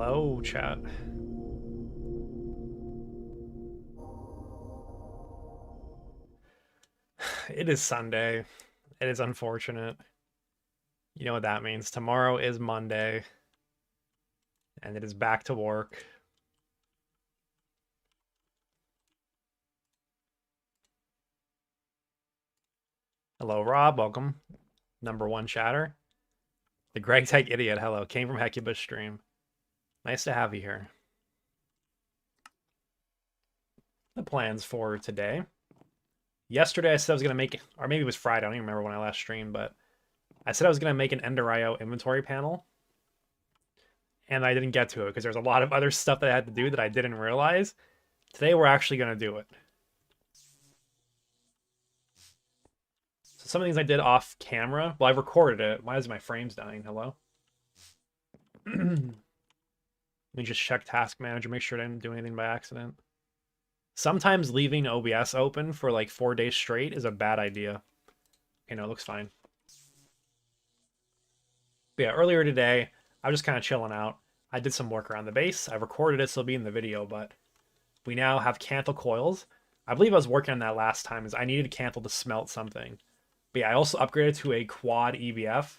Hello, chat. It is Sunday. It is unfortunate. You know what that means. Tomorrow is Monday, and it is back to work. Hello, Rob. Welcome. Number one chatter. The Greg Tech idiot. Hello. Came from Hecuba stream. Nice to have you here. The plans for today. Yesterday I said I was going to make, or maybe it was Friday. I don't even remember when I last streamed, but I said I was going to make an EnderIO inventory panel. And I didn't get to it because there's a lot of other stuff that I had to do that I didn't realize. Today we're actually going to do it. So some of things I did off camera. Well, I recorded it. Why is my frames dying? Hello? Let me just check Task Manager, make sure I didn't do anything by accident. Sometimes leaving OBS open for like 4 days straight is a bad idea. Okay, no, it looks fine. But yeah, earlier today, I was just kind of chilling out. I did some work around the base. I recorded it, so it'll be in the video, but we now have Canthal coils. I believe I was working on that last time, is I needed Canthal to smelt something. But yeah, I also upgraded to a quad EBF.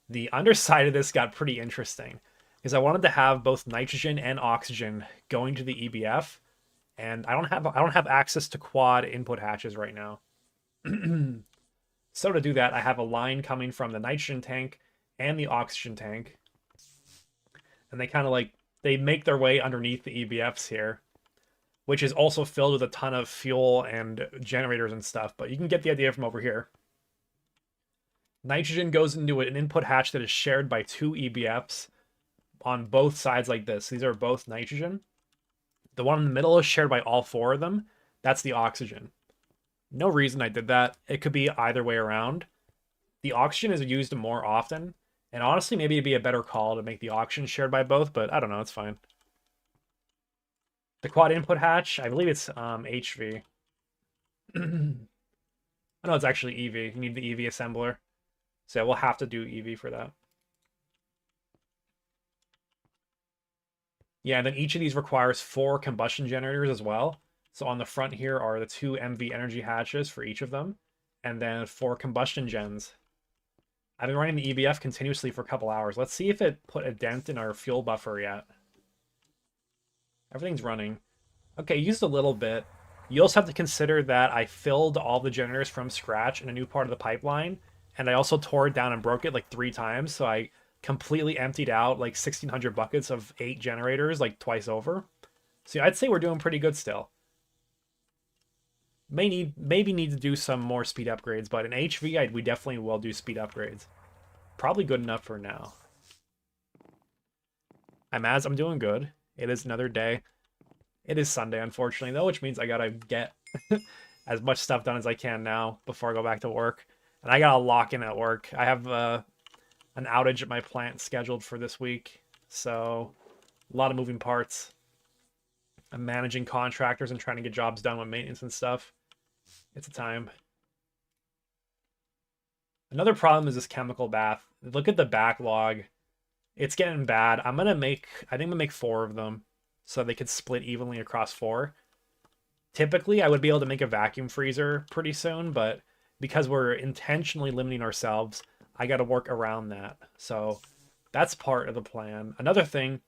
The underside of this got pretty interesting, because I wanted to have both nitrogen and oxygen going to the EBF, and I don't have access to quad input hatches right now. So to do that, I have a line coming from the nitrogen tank and the oxygen tank. And they kind of like, they make their way underneath the EBFs here, which is also filled with a ton of fuel and generators and stuff, but you can get the idea from over here. Nitrogen goes into an input hatch that is shared by two EBFs on both sides like this. These are both nitrogen. The one in the middle is shared by all four of them. That's the oxygen. No reason I did that. It could be either way around. The oxygen is used more often, and honestly, maybe it'd be a better call to make the oxygen shared by both, but I don't know, it's fine. The quad input hatch, I believe it's HV. I know it's actually EV. You need the EV assembler. So we'll have to do EV for that. Yeah, and then each of these requires 4 combustion generators as well. So on the front here are the 2 MV energy hatches for each of them, and then 4 combustion gens. I've been running the EBF continuously for a couple hours. Let's see if it put a dent in our fuel buffer yet. Everything's running. Okay, used a little bit. You also have to consider that I filled all the generators from scratch in a new part of the pipeline, and I also tore it down and broke it like 3 times, so I completely emptied out like 1,600 buckets of 8 generators like twice over. So I'd say we're doing pretty good still. Maybe need to do some more speed upgrades, but in HV, we definitely will do speed upgrades. Probably good enough for now. I'm doing good. It is another day. It is Sunday, unfortunately, though, which means I gotta get as much stuff done as I can now before I go back to work. And I gotta lock in at work. I have an outage at my plant scheduled for this week, so a lot of moving parts. I'm managing contractors and trying to get jobs done with maintenance and stuff. It's a time. Another problem is this chemical bath. Look at the backlog. It's getting bad. I think I'm gonna make 4 of them so they could split evenly across 4. Typically, I would be able to make a vacuum freezer pretty soon, but because we're intentionally limiting ourselves, I got to work around that. So that's part of the plan. Another thing,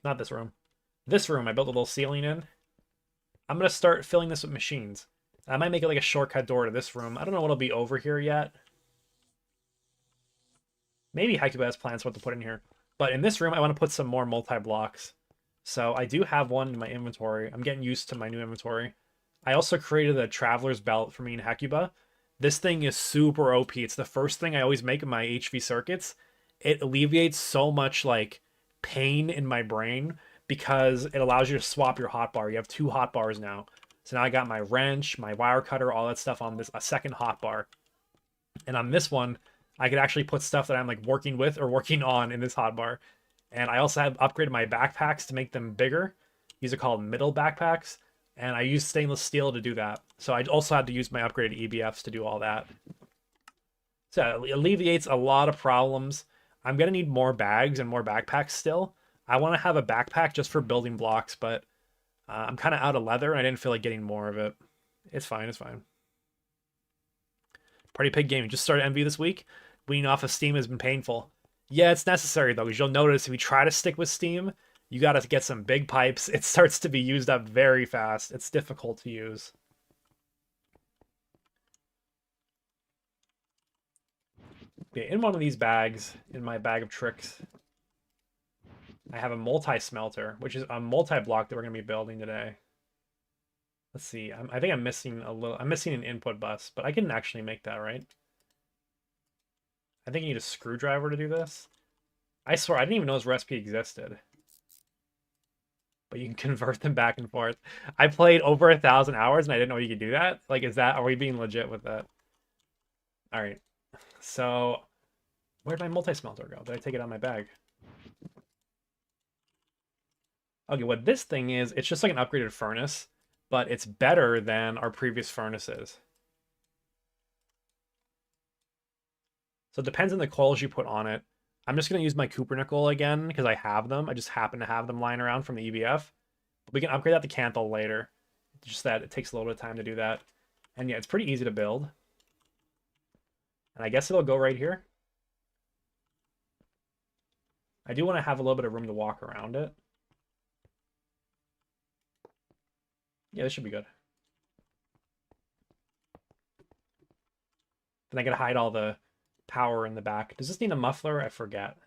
not this room. This room, I built a little ceiling in. I'm going to start filling this with machines. I might make it like a shortcut door to this room. I don't know what'll be over here yet. Maybe Hecuba has plans for what to put in here. But in this room, I want to put some more multi-blocks. So I do have one in my inventory. I'm getting used to my new inventory. I also created a traveler's belt for me in Hecuba. This thing is super OP. It's the first thing I always make in my HV circuits. It alleviates so much like pain in my brain because it allows you to swap your hotbar. You have 2 hotbars now. So now I got my wrench, my wire cutter, all that stuff on a second hotbar. And on this one, I could actually put stuff that I'm like working with or working on in this hotbar. And I also have upgraded my backpacks to make them bigger. These are called middle backpacks. And I use stainless steel to do that. So I also had to use my upgraded EBFs to do all that. So it alleviates a lot of problems. I'm going to need more bags and more backpacks still. I want to have a backpack just for building blocks, but I'm kind of out of leather and I didn't feel like getting more of it. It's fine, it's fine. Party Pig Gaming just started MV this week. Weaning off of Steam has been painful. Yeah, it's necessary though, because you'll notice if you try to stick with Steam, you got to get some big pipes. It starts to be used up very fast. It's difficult to use. Okay, in one of these bags, in my bag of tricks, I have a multi-smelter, which is a multi-block that we're going to be building today. Let's see. I think I'm missing a little. I'm missing an input bus, but I can actually make that, right? I think you need a screwdriver to do this. I swear, I didn't even know this recipe existed. But you can convert them back and forth. I played over 1,000 hours and I didn't know you could do that. Like, are we being legit with that? All right. So, where'd my multi-smelter go? Did I take it out of my bag? Okay, what this thing is, it's just like an upgraded furnace, but it's better than our previous furnaces. So it depends on the coils you put on it. I'm just going to use my Cupernickel again because I have them. I just happen to have them lying around from the EBF. But we can upgrade that to Canthal later. Just that it takes a little bit of time to do that. And yeah, it's pretty easy to build. And I guess it'll go right here. I do want to have a little bit of room to walk around it. Yeah, this should be good. Then I can hide all the power in the back. Does this need a muffler? I forget.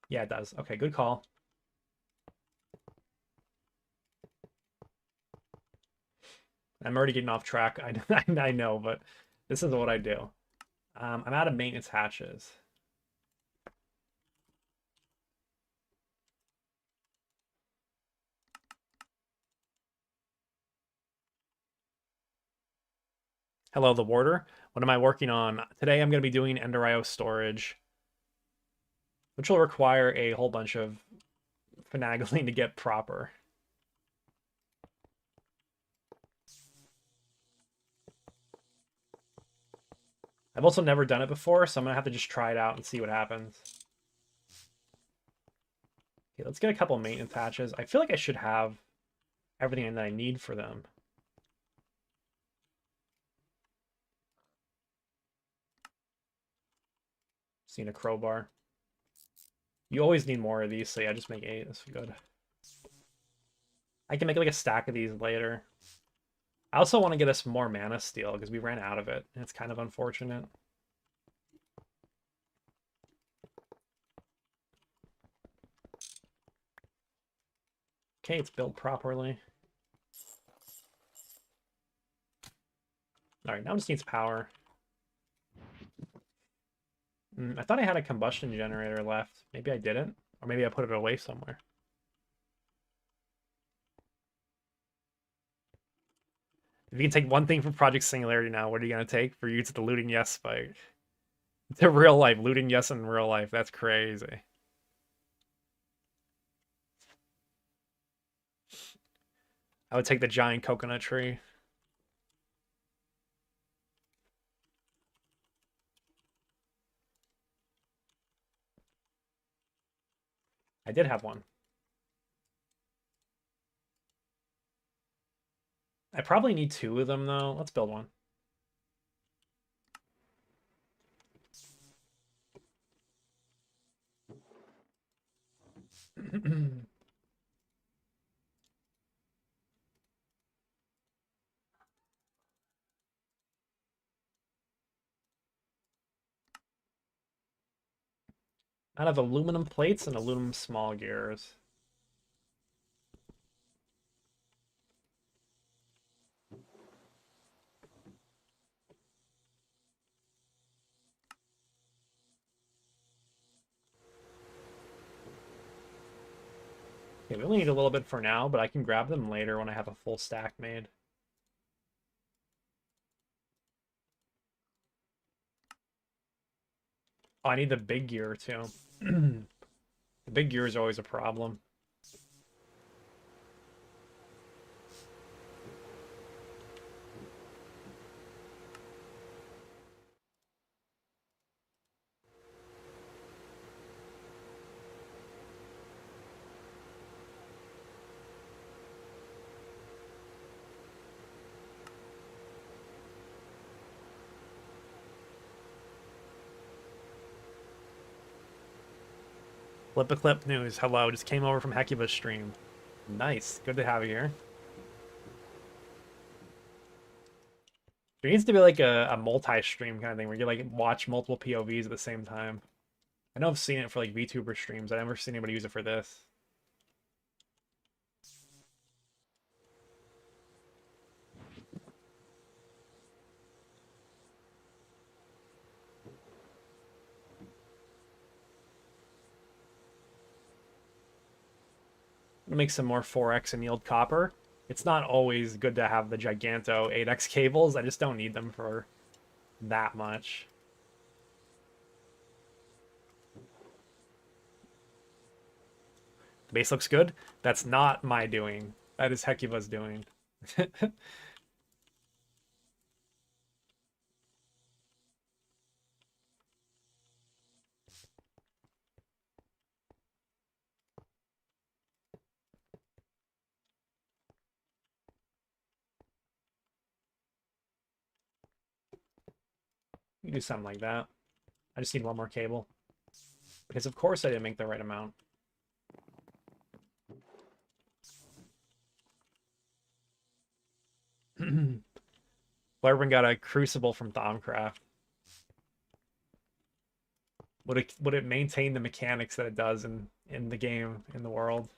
Yeah, it does. Okay, good call. I'm already getting off track. I know, but this is what I do. I'm out of maintenance hatches. Hello, the warder. What am I working on? Today I'm going to be doing EnderIO storage, which will require a whole bunch of finagling to get proper. I've also never done it before, so I'm going to have to just try it out and see what happens. Okay, let's get a couple maintenance hatches. I feel like I should have everything that I need for them. Seen a crowbar. You always need more of these, so yeah, just make 8. That's good. I can make like a stack of these later. I also want to get us more mana steel because we ran out of it. And it's kind of unfortunate. Okay, it's built properly. All right, now it just needs power. I thought I had a combustion generator left. Maybe I didn't. Or maybe I put it away somewhere. If you can take one thing from Project Singularity now, what are you going to take for you to the looting yes spike? To real life. Looting yes in real life. That's crazy. I would take the giant coconut tree. I did have one. I probably need 2 of them, though. Let's build one. Out of aluminum plates and aluminum small gears. Okay, we only need a little bit for now, but I can grab them later when I have a full stack made. Oh, I need the big gear too. The big gear is always a problem. Flip a Clip News. Hello, just came over from Hecuba's stream. Nice. Good to have you here. There needs to be like a multi-stream kind of thing where you like watch multiple POVs at the same time. I know I've seen it for like VTuber streams. I've never seen anybody use it for this. I'm gonna make some more 4x and yield copper. It's not always good to have the Giganto 8x cables. I just don't need them for that much. The base looks good. That's not my doing. That is Hecuba's doing. You do something like that. I just need one more cable. Because of course I didn't make the right amount. Blurban got a crucible from Thaumcraft. Would it maintain the mechanics that it does in the game, in the world?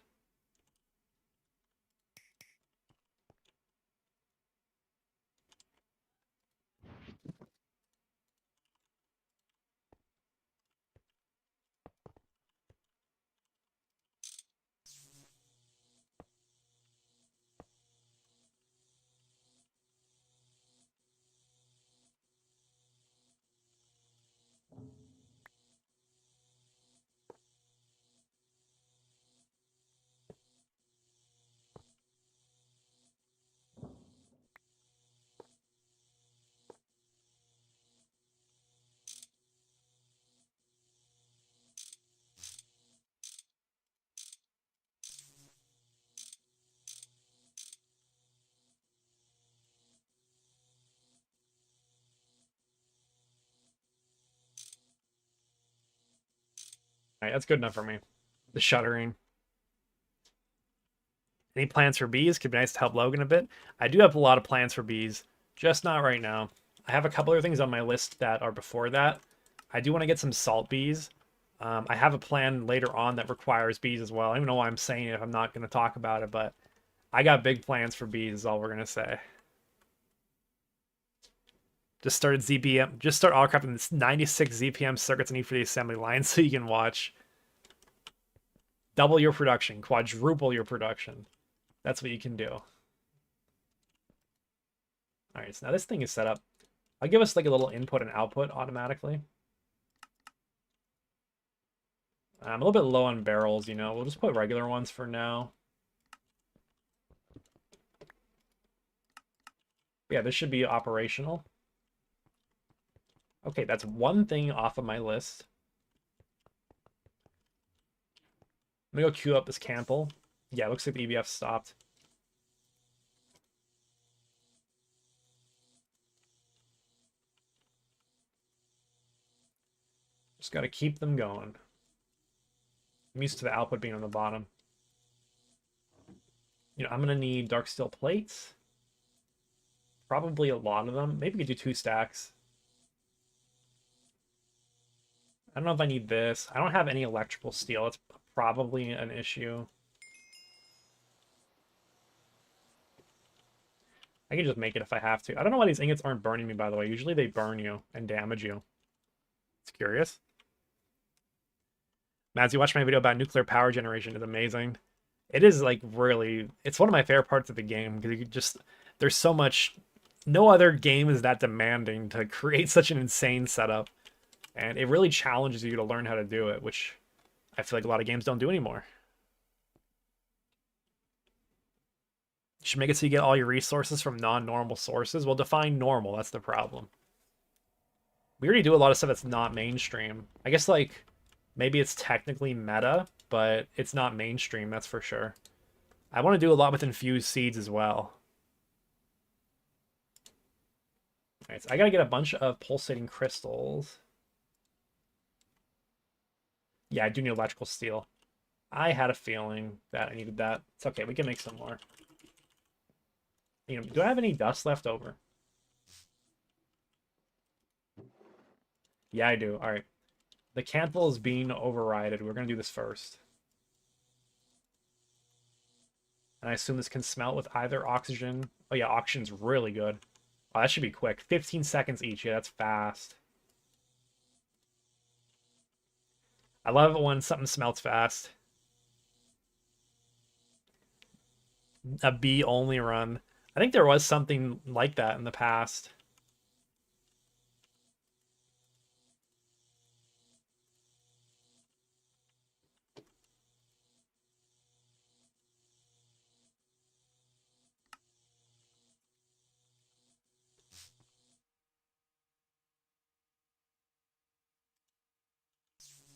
All right, that's good enough for me. The shuttering. Any plans for bees? Could be nice to help Logan a bit. I do have a lot of plans for bees, just not right now. I have a couple other things on my list that are before that. I do want to get some salt bees. I have a plan later on that requires bees as well. I don't even know why I'm saying it if I'm not going to talk about it, but I got big plans for bees is all we're going to say. Just started ZPM, just start autocrafting this 96 ZPM circuits I need for the assembly line so you can watch. Double your production, quadruple your production. That's what you can do. All right, so now this thing is set up. I'll give us like a little input and output automatically. I'm a little bit low on barrels, you know. We'll just put regular ones for now. Yeah, this should be operational. Okay, that's one thing off of my list. I'm gonna go queue up this Campbell. Yeah, it looks like the EBF stopped. Just gotta keep them going. I'm used to the output being on the bottom. You know, I'm gonna need dark steel plates. Probably a lot of them. Maybe we could do 2 stacks. I don't know if I need this. I don't have any electrical steel. It's probably an issue. I can just make it if I have to. I don't know why these ingots aren't burning me, by the way. Usually they burn you and damage you. It's curious. Mads, you watched my video about nuclear power generation. It's amazing. It is like really, it's one of my favorite parts of the game because you just, there's so much, no other game is that demanding to create such an insane setup. And it really challenges you to learn how to do it, which I feel like a lot of games don't do anymore. You should make it so you get all your resources from non-normal sources. Well, define normal, that's the problem. We already do a lot of stuff that's not mainstream. I guess, like, maybe it's technically meta, but it's not mainstream, that's for sure. I want to do a lot with infused seeds as well. Alright, so I gotta get a bunch of pulsating crystals. Yeah, I do need electrical steel. I had a feeling that I needed that. It's okay, we can make some more. You know, do I have any dust left over? Yeah, I do. All right. The candle is being overridden. We're going to do this first. And I assume this can smelt with either oxygen. Oh, yeah, oxygen's really good. Oh, that should be quick. 15 seconds each. Yeah, that's fast. I love it when something smelts fast. A B only run. I think there was something like that in the past.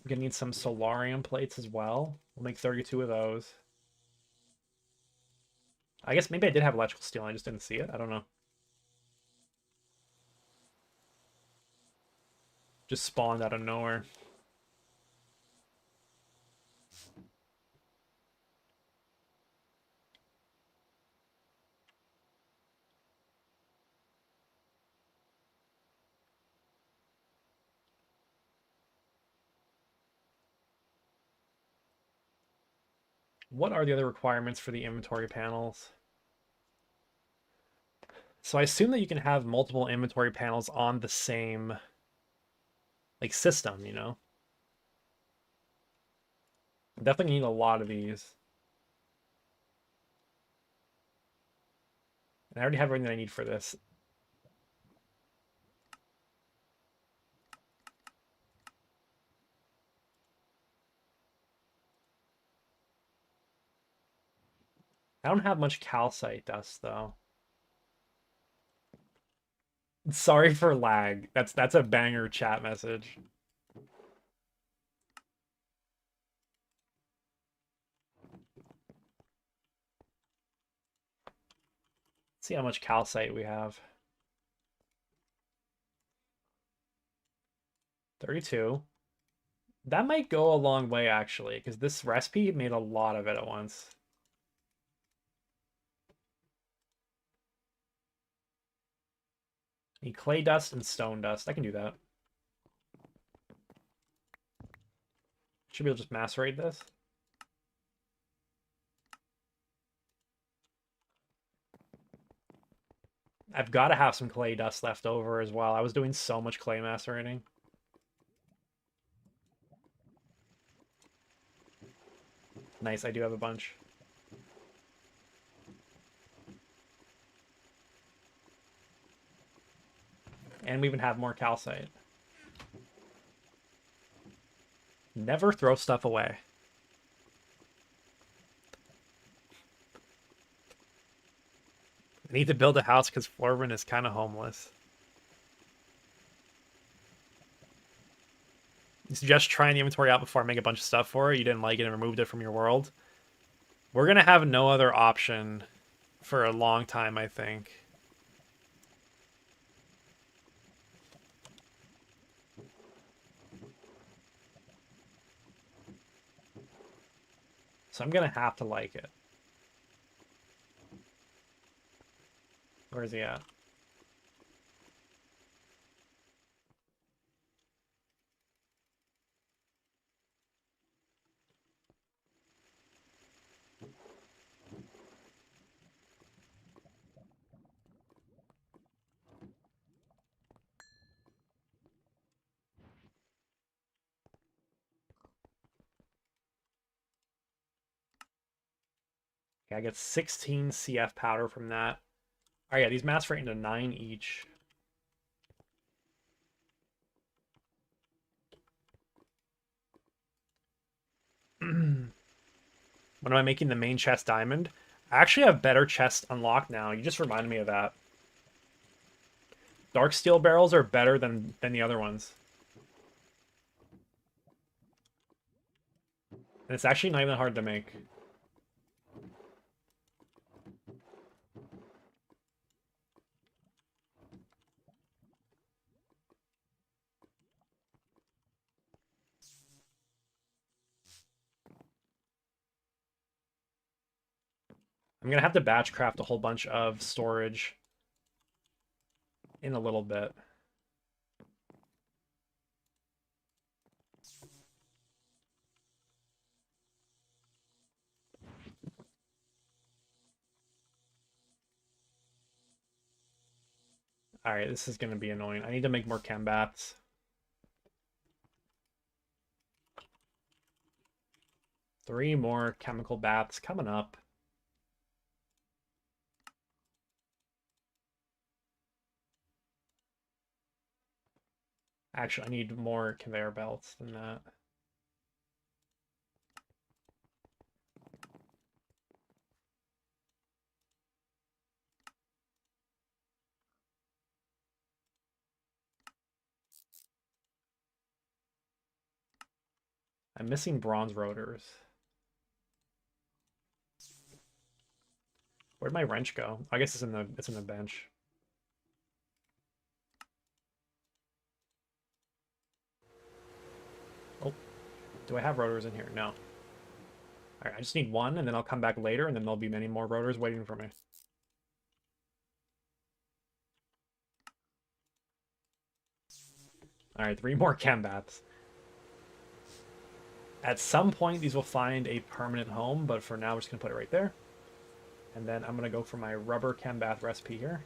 I'm gonna need some solarium plates as well. We'll make 32 of those. I guess maybe I did have electrical steel. I just didn't see it. I don't know. Just spawned out of nowhere. What are the other requirements for the inventory panels? So I assume that you can have multiple inventory panels on the same like system, you know? Definitely need a lot of these. And I already have everything I need for this. I don't have much calcite dust though. Sorry for lag. That's a banger chat message. Let's see how much calcite we have. 32. That might go a long way actually, because this recipe made a lot of it at once. Need clay dust and stone dust. I can do that. Should be able to just macerate this. I've got to have some clay dust left over as well. I was doing so much clay macerating. Nice, I do have a bunch. And we even have more calcite. Never throw stuff away. I need to build a house because Florvin is kind of homeless. You suggest trying the inventory out before I make a bunch of stuff for it. You didn't like it and removed it from your world. We're going to have no other option for a long time, I think. So I'm going to have to like it. Where is he at? Okay, I get 16 CF powder from that. Oh yeah, these mass rate into 9 each. When am I making the main chest diamond? I actually have better chests unlocked now. You just reminded me of that. Dark steel barrels are better than the other ones. And it's actually not even hard to make. I'm gonna have to batch craft a whole bunch of storage in a little bit. All right, this is gonna be annoying. I need to make more chem baths. Three more chemical baths coming up. Actually, I need more conveyor belts than that. I'm missing bronze rotors. Where'd my wrench go? I guess it's in the bench. Oh, do I have rotors in here? No. All right, I just need one, and then I'll come back later, and then there'll be many more rotors waiting for me. All right, three more chem baths. At some point, these will find a permanent home, but for now, we're just gonna put it right there. And then I'm gonna go for my rubber chem bath recipe here.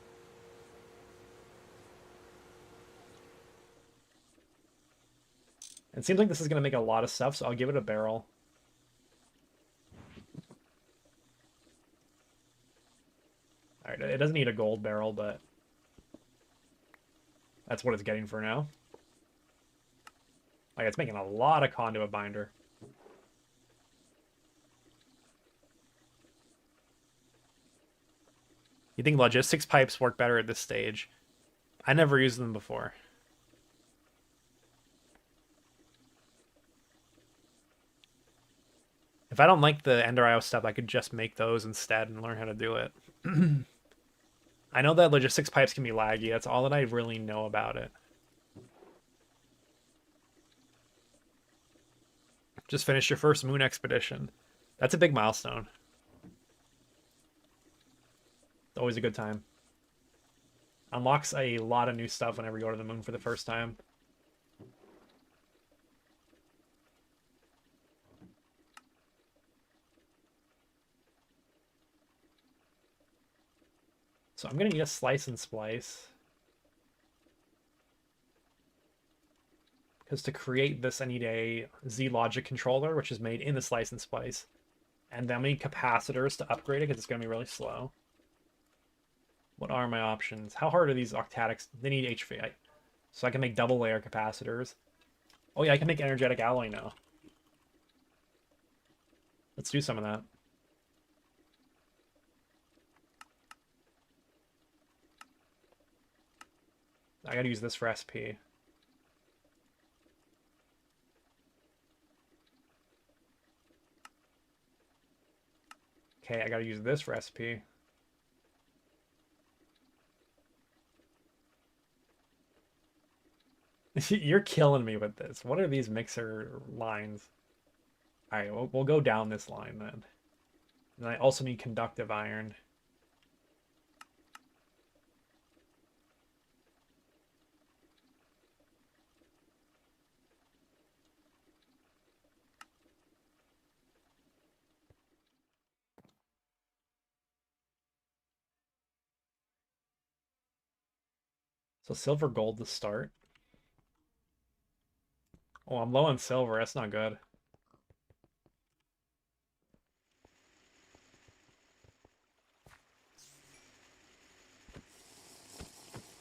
It seems like this is gonna make a lot of stuff, so I'll give it a barrel. All right, it doesn't need a gold barrel, but that's what it's getting for now. Like, it's making a lot of conduit binder. You think logistics pipes work better at this stage? I never used them before. If I don't like the EnderIO stuff, I could just make those instead and learn how to do it. I know that logistics pipes can be laggy. That's all that I really know about it. Just finished your first moon expedition. That's a big milestone. It's always a good time. Unlocks a lot of new stuff whenever you go to the moon for the first time. So I'm going to need a slice and splice. Because to create this, I need a Z-Logic controller, which is made in the slice and splice. And then we need capacitors to upgrade it, because it's going to be really slow. What are my options? How hard are these octadics? They need HV. So I can make double layer capacitors. Oh yeah, I can make energetic alloy now. Let's do some of that. I gotta use this for SP. Okay, I gotta use this for SP. You're killing me with this. What are these mixer lines? All right, we'll go down this line then. And I also need conductive iron. So silver gold to start. Oh, I'm low on silver. That's not good.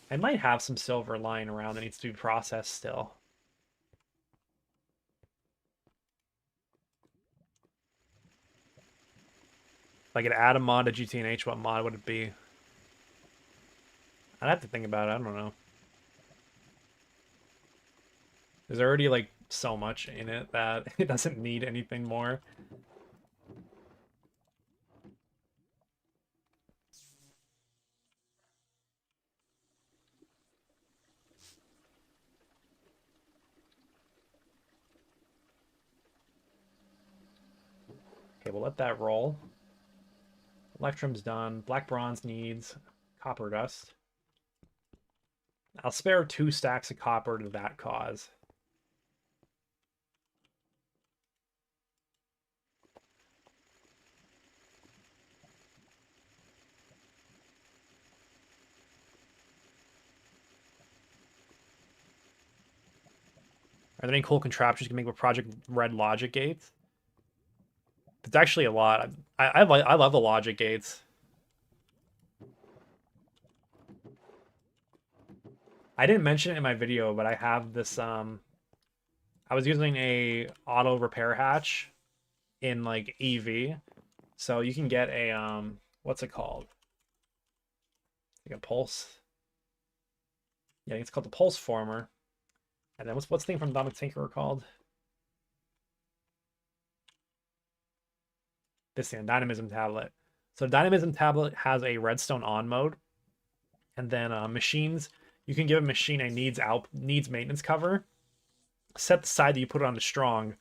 I might have some silver lying around that needs to be processed still. If I could add a mod to GTNH, what mod would it be? I'd have to think about it. I don't know. There's already like so much in it that it doesn't need anything more. Okay, we'll let that roll. Electrum's done. Black bronze needs copper dust. I'll spare 2 stacks of copper to that cause. Are there any cool contraptions you can make with Project Red logic gates? It's actually a lot. I love the logic gates. I didn't mention it in my video, but I have this I was using a auto repair hatch in like EV. So you can get a what's it called? Like a pulse. Yeah, it's called the pulse former. And then what's the thing from Atomic Tinkerer called? This thing, Dynamism tablet. So Dynamism tablet has a redstone on mode. And then machines, you can give a machine a needs maintenance cover. Set the side that you put it on to strong.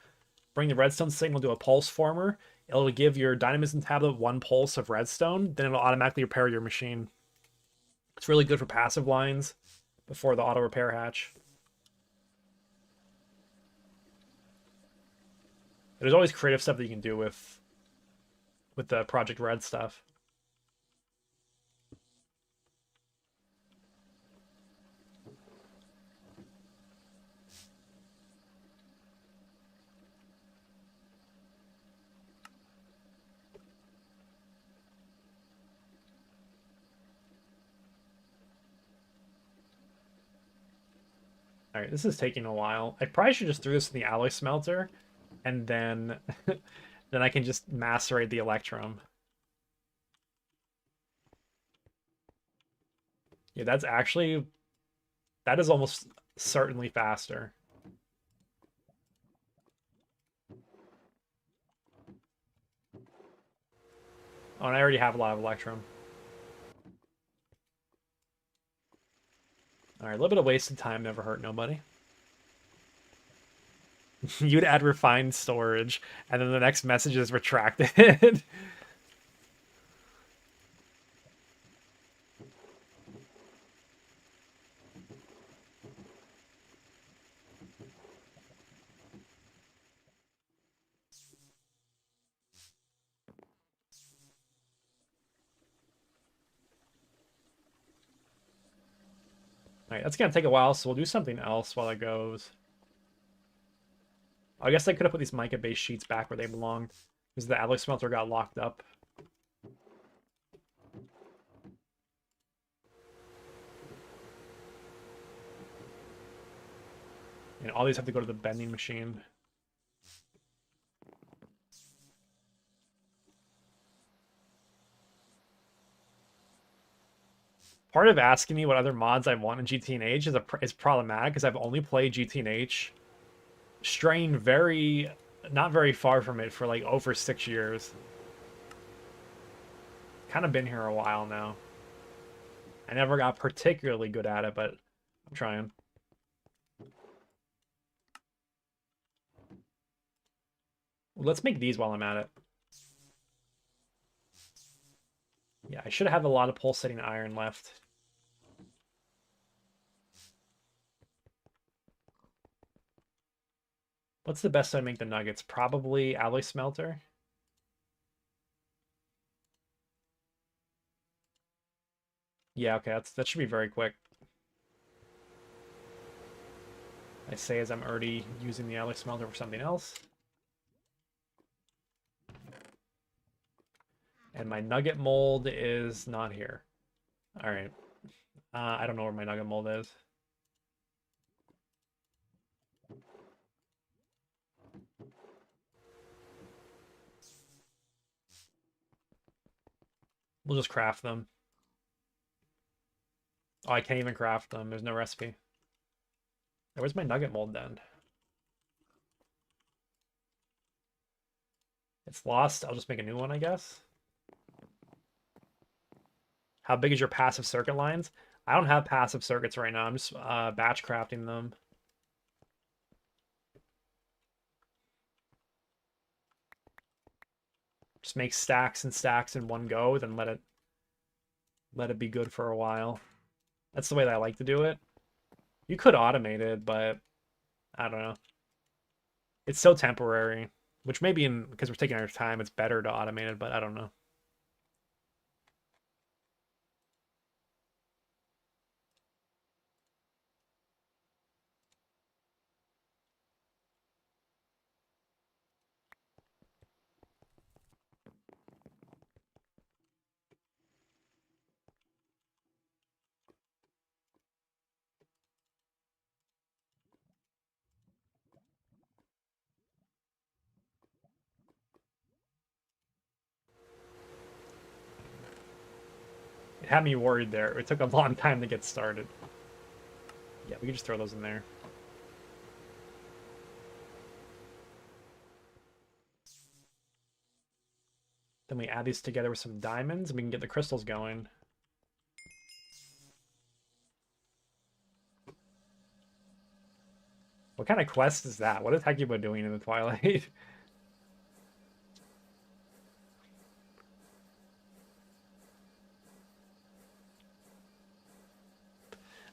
Bring the redstone signal to a pulse former. It'll give your Dynamism tablet 1 pulse of redstone. Then it'll automatically repair your machine. It's really good for passive lines before the auto repair hatch. There's always creative stuff that you can do with the Project Red stuff. All right, this is taking a while. I probably should just throw this in the alloy smelter, and then then I can just macerate the electrum. Yeah, that is almost certainly faster. Oh, and I already have a lot of electrum. All right, a little bit of wasted time never hurt nobody. You'd add refined storage, and then the next message is retracted. All right, that's gonna take a while, so we'll do something else while it goes. I guess I could have put these mica-based sheets back where they belonged, because the alloy smelter got locked up. And all these have to go to the bending machine. Part of asking me what other mods I want in GTNH is problematic, because I've only played GTNH, straying not very far from it for like over 6 years. Kind of been here a while now. I never got particularly good at it, but I'm trying. Well, let's make these while I'm at it. Yeah, I should have a lot of pulsating iron left. What's the best way to make the nuggets? Probably alloy smelter. Yeah, okay, that should be very quick. I say as I'm already using the alloy smelter for something else. And my nugget mold is not here. All right. I don't know where my nugget mold is. We'll just craft them. Oh, I can't even craft them. There's no recipe. Where's my nugget mold then? It's lost. I'll just make a new one, I guess. How big is your passive circuit lines? I don't have passive circuits right now. I'm just batch crafting them. Just make stacks and stacks in one go, then let it be good for a while. That's the way that I like to do it. You could automate it, but I don't know. It's so temporary, which maybe because we're taking our time, it's better to automate it, but I don't know. It had me worried there. It took a long time to get started. Yeah, we can just throw those in there. Then we add these together with some diamonds, and we can get the crystals going. What kind of quest is that? What is Hecuba doing in the Twilight?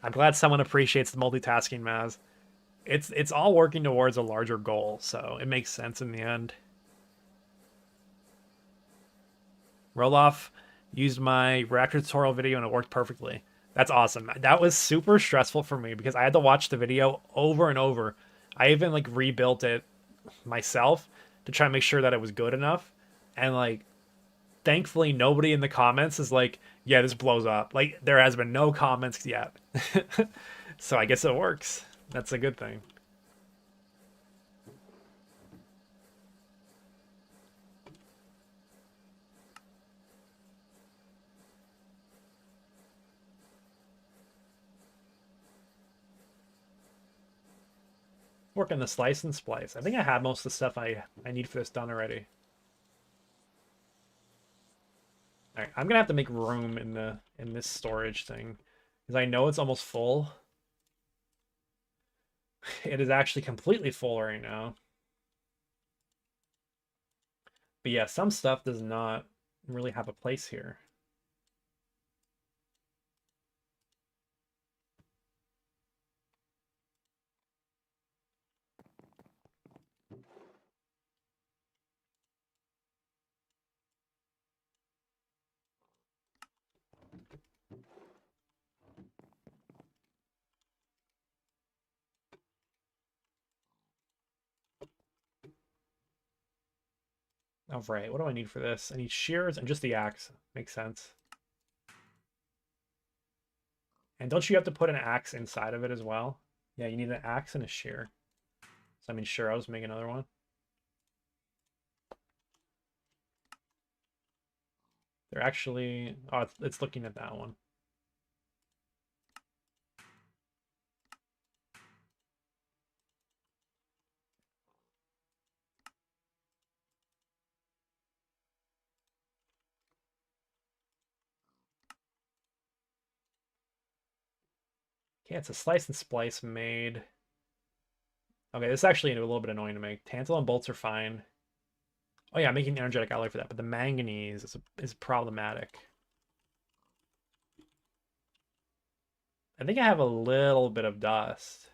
I'm glad someone appreciates the multitasking, Maz. It's all working towards a larger goal, so it makes sense in the end. Roloff used my reactor tutorial video and it worked perfectly. That's awesome. That was super stressful for me because I had to watch the video over and over. I even like rebuilt it myself to try and make sure that it was good enough. And like thankfully nobody in the comments is like, yeah, this blows up. Like there has been no comments yet. So I guess it works. That's a good thing. Work on the slice and splice. I think I have most of the stuff I need for this done already. All right, I'm gonna have to make room in this storage thing because I know it's almost full. It is actually completely full right now. But yeah, some stuff does not really have a place here. All right, what do I need for this? I need shears and just the axe. Makes sense. And don't you have to put an axe inside of it as well? Yeah, you need an axe and a shear. So I mean, sure, I'll just make another one. They're actually... Oh, it's looking at that one. Okay, it's a slice and splice made. Okay, this is actually a little bit annoying to make. Tantalum bolts are fine. Oh yeah, I'm making energetic alloy for that, but the manganese is problematic. I think I have a little bit of dust.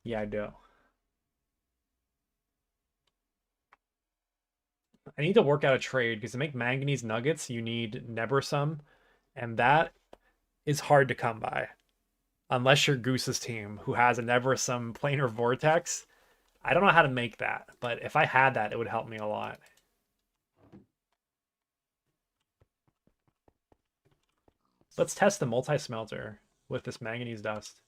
Yeah, I do. I need to work out a trade because to make manganese nuggets, you need Nebersum, and that is hard to come by. Unless you're Goose's team, who has a Nebersum planar vortex. I don't know how to make that, but if I had that, it would help me a lot. Let's test the multi-smelter with this manganese dust.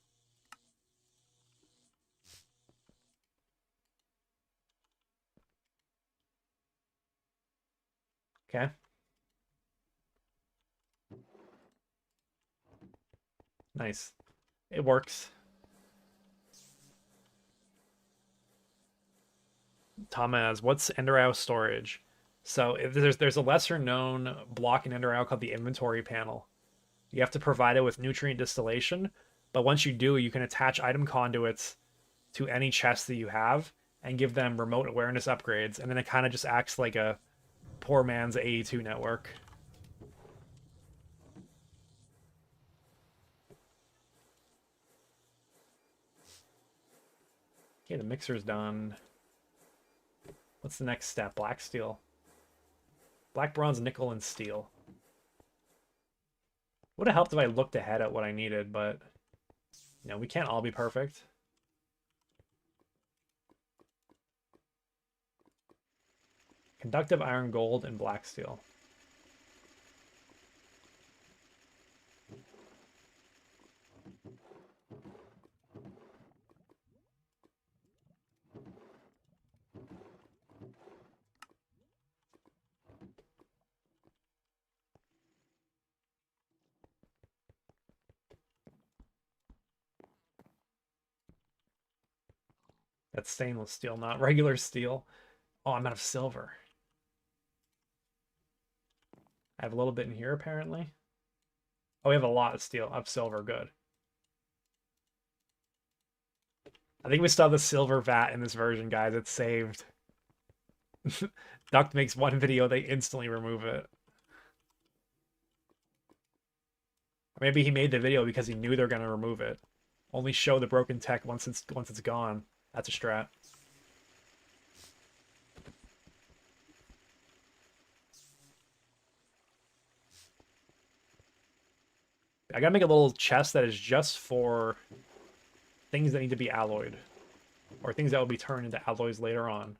Okay. Nice. It works. Thomas, what's EnderIO storage? So if there's a lesser known block in EnderIO called the inventory panel. You have to provide it with nutrient distillation, but once you do, you can attach item conduits to any chest that you have, and give them remote awareness upgrades, and then it kind of just acts like a poor man's AE2 network. Okay, the mixer's done. What's the next step? Black steel. Black, bronze, nickel, and steel. Would have helped if I looked ahead at what I needed, but you know, we can't all be perfect. Conductive iron, gold, and black steel. That's stainless steel, not regular steel. Oh, I'm out of silver. I have a little bit in here, apparently. Oh, we have a lot of steel. Of silver, good. I think we still have the silver vat in this version, guys. It's saved. Duct makes one video, they instantly remove it. Or maybe he made the video because he knew they're gonna remove it. Only show the broken tech once it's gone. That's a strat. I gotta make a little chest that is just for things that need to be alloyed. Or things that will be turned into alloys later on.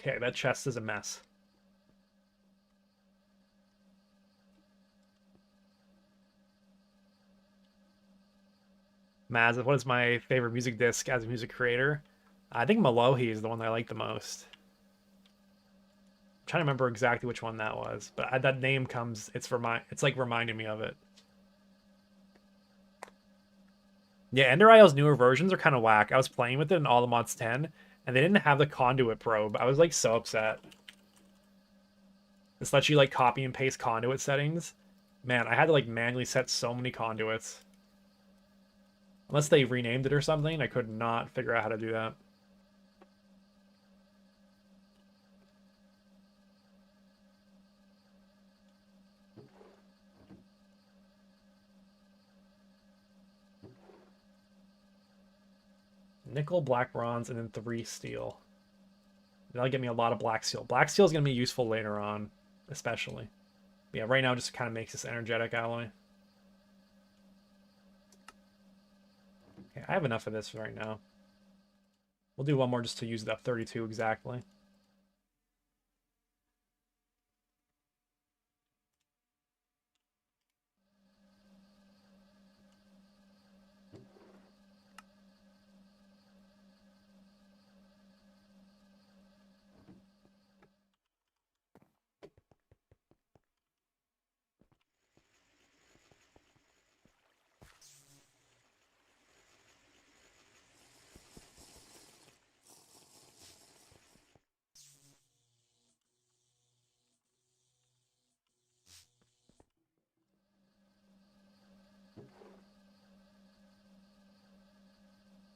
Okay, that chest is a mess. Maz, what is my favorite music disc as a music creator? I think Malohi is the one that I like the most. I'm trying to remember exactly which one that was, but that name comes. It's like reminding me of it. Yeah, EnderIO's newer versions are kind of whack. I was playing with it in All the Mods 10, and they didn't have the conduit probe. I was like so upset. This lets you like copy and paste conduit settings. Man, I had to like manually set so many conduits. Unless they renamed it or something, I could not figure out how to do that. Nickel, black, bronze, and then 3 steel. That'll get me a lot of black steel. Black steel is going to be useful later on, especially. But yeah, right now it just kind of makes this energetic alloy. Okay, I have enough of this right now. We'll do one more just to use that 32 exactly.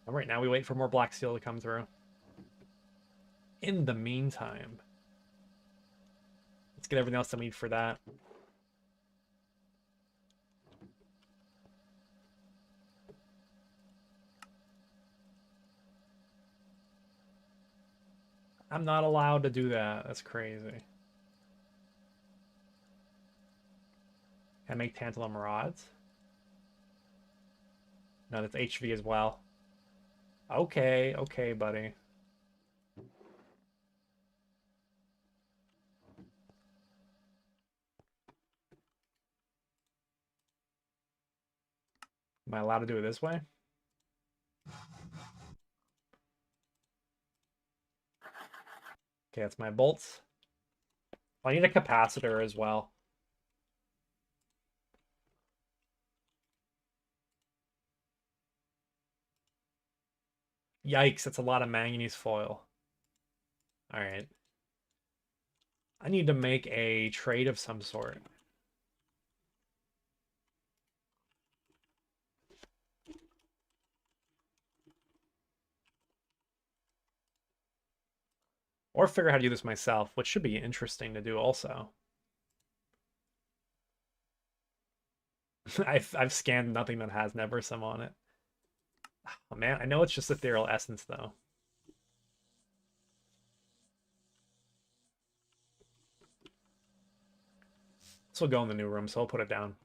And right now we wait for more black steel to come through. In the meantime, let's get everything else that we need for that. I'm not allowed to do that. That's crazy. Can I make tantalum rods? No, that's HV as well. Okay, okay, buddy. Am I allowed to do it this way? Okay, that's my bolts. I need a capacitor as well. Yikes, that's a lot of manganese foil. All right. I need to make a trade of some sort. Or figure out how to do this myself, which should be interesting to do also. I've scanned nothing that has Neversum on it. Oh, man, I know it's just ethereal essence though. This will go in the new room, so I'll put it down.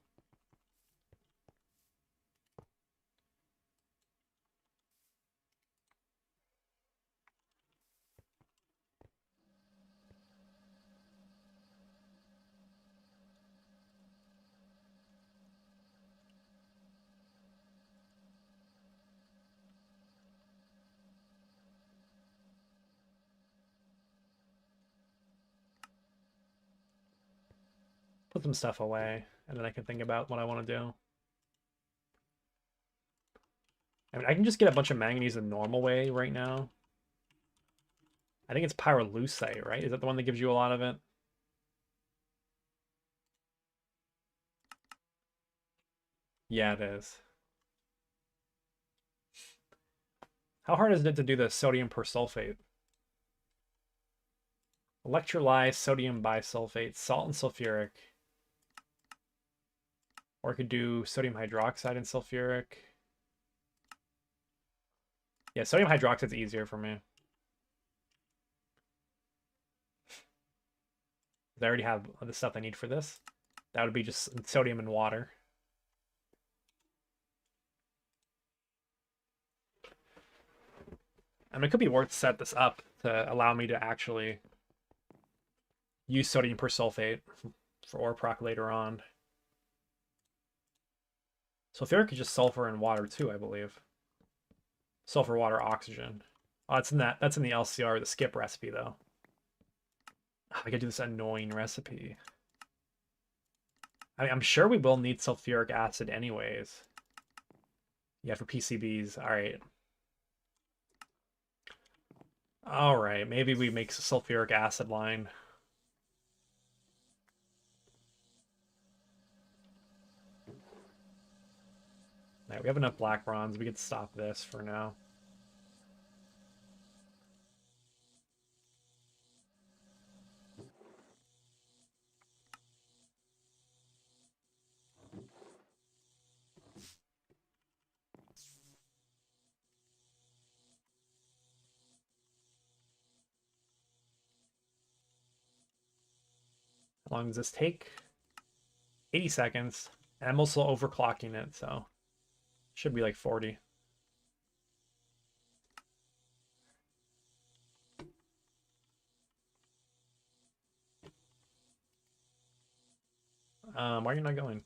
Put some stuff away, and then I can think about what I want to do. I mean, I can just get a bunch of manganese the normal way right now. I think it's pyrolusite, right? Is that the one that gives you a lot of it? Yeah, it is. How hard is it to do the sodium persulfate? Electrolyze sodium bisulfate, salt and sulfuric. Or I could do sodium hydroxide and sulfuric. Yeah, sodium hydroxide's easier for me. I already have the stuff I need for this. That would be just sodium and water. I mean, it could be worth to set this up to allow me to actually use sodium persulfate for ore proc later on. Sulfuric is just sulfur and water too, I believe. Sulfur, water, oxygen. Oh, that's in the LCR, the skip recipe though. Oh, I gotta do this annoying recipe. I mean, I'm sure we will need sulfuric acid anyways. Yeah, for PCBs. All right. All right, maybe we make a sulfuric acid line. All right, we have enough black bronze. We could stop this for now. How long does this take? 80 seconds. And I'm also overclocking it, so should be like 40. Why are you not going?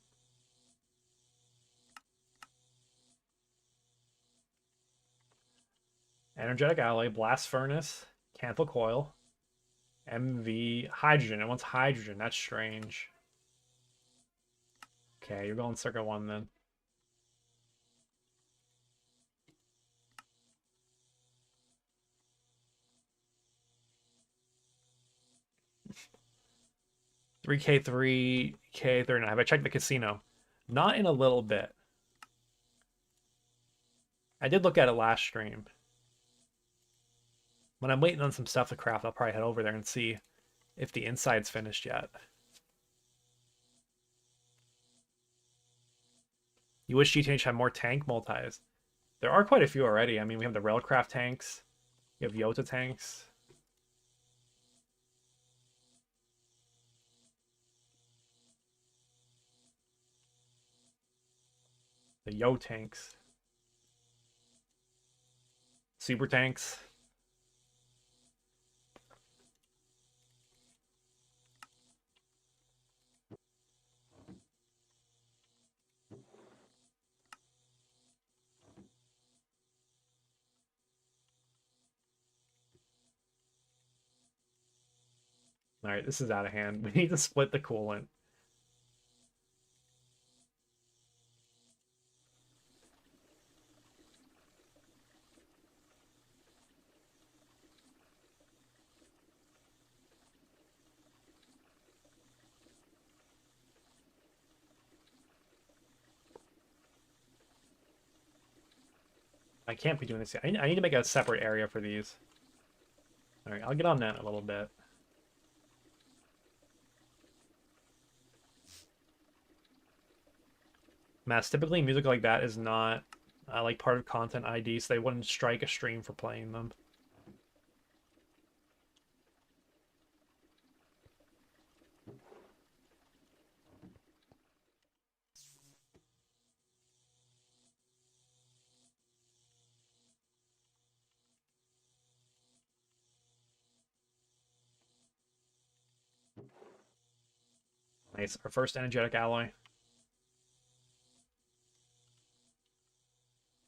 Energetic alloy, blast furnace, Canthal coil, MV, hydrogen. It wants hydrogen. That's strange. Okay, you're going circuit 1 then. $3K, 3K, 39. Have I checked the casino? Not in a little bit. I did look at it last stream. When I'm waiting on some stuff to craft, I'll probably head over there and see if the inside's finished yet. You wish GTNH had more tank multis. There are quite a few already. I mean, we have the Railcraft tanks. You have Yota tanks. The Yo tanks. Super tanks. All right, this is out of hand. We need to split the coolant. I can't be doing this yet. I need to make a separate area for these. All right, I'll get on that in a little bit. Mass, typically music like that is not like part of content ID, so they wouldn't strike a stream for playing them. Nice, our first energetic alloy.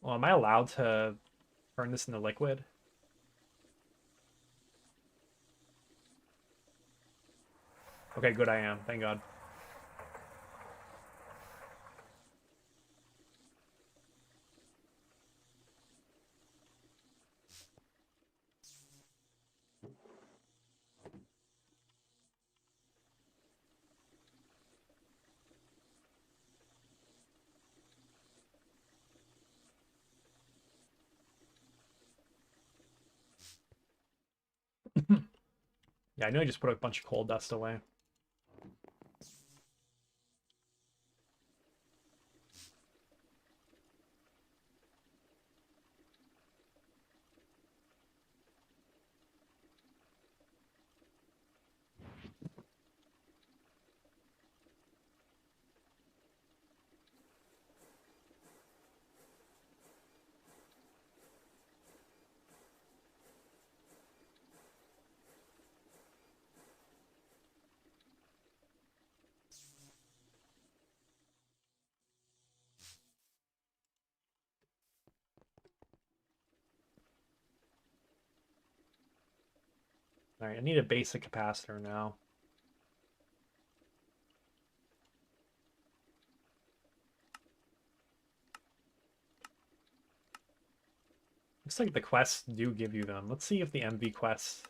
Well, am I allowed to turn this into liquid? Okay, good, I am. Thank God. Yeah, I know I just put a bunch of coal dust away. All right, I need a basic capacitor now. Looks like the quests do give you them. Let's see if the MV quests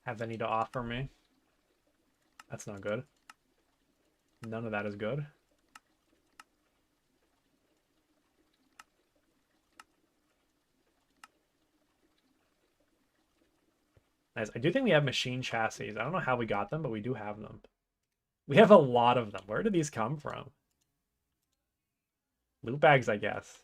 have any to offer me. That's not good. None of that is good. Nice. I do think we have machine chassis. I don't know how we got them, but we do have them. We have a lot of them. Where did these come from? Loot bags, I guess.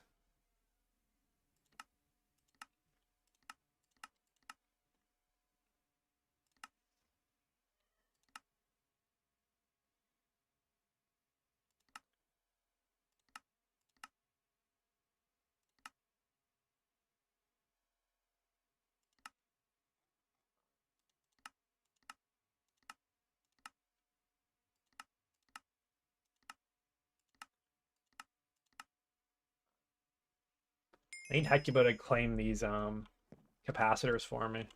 I need Hecuba to claim these capacitors for me.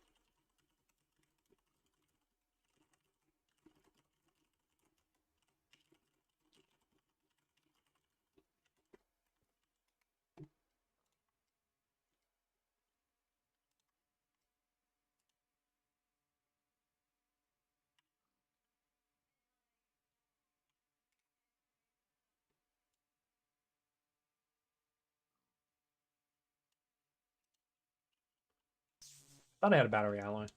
Thought I had a battery alloy.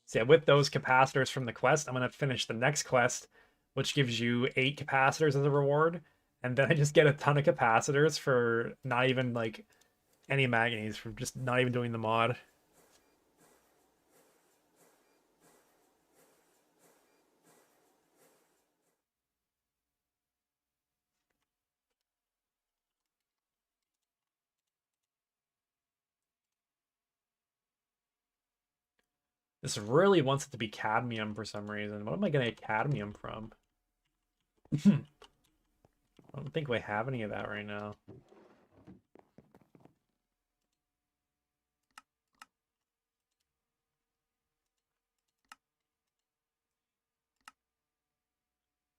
So yeah, with those capacitors from the quest, I'm gonna finish the next quest, which gives you 8 capacitors as a reward, and then I just get a ton of capacitors for not even like any manganese, for just not even doing the mod. This really wants it to be cadmium for some reason. What am I gonna get cadmium from? I don't think we have any of that right now.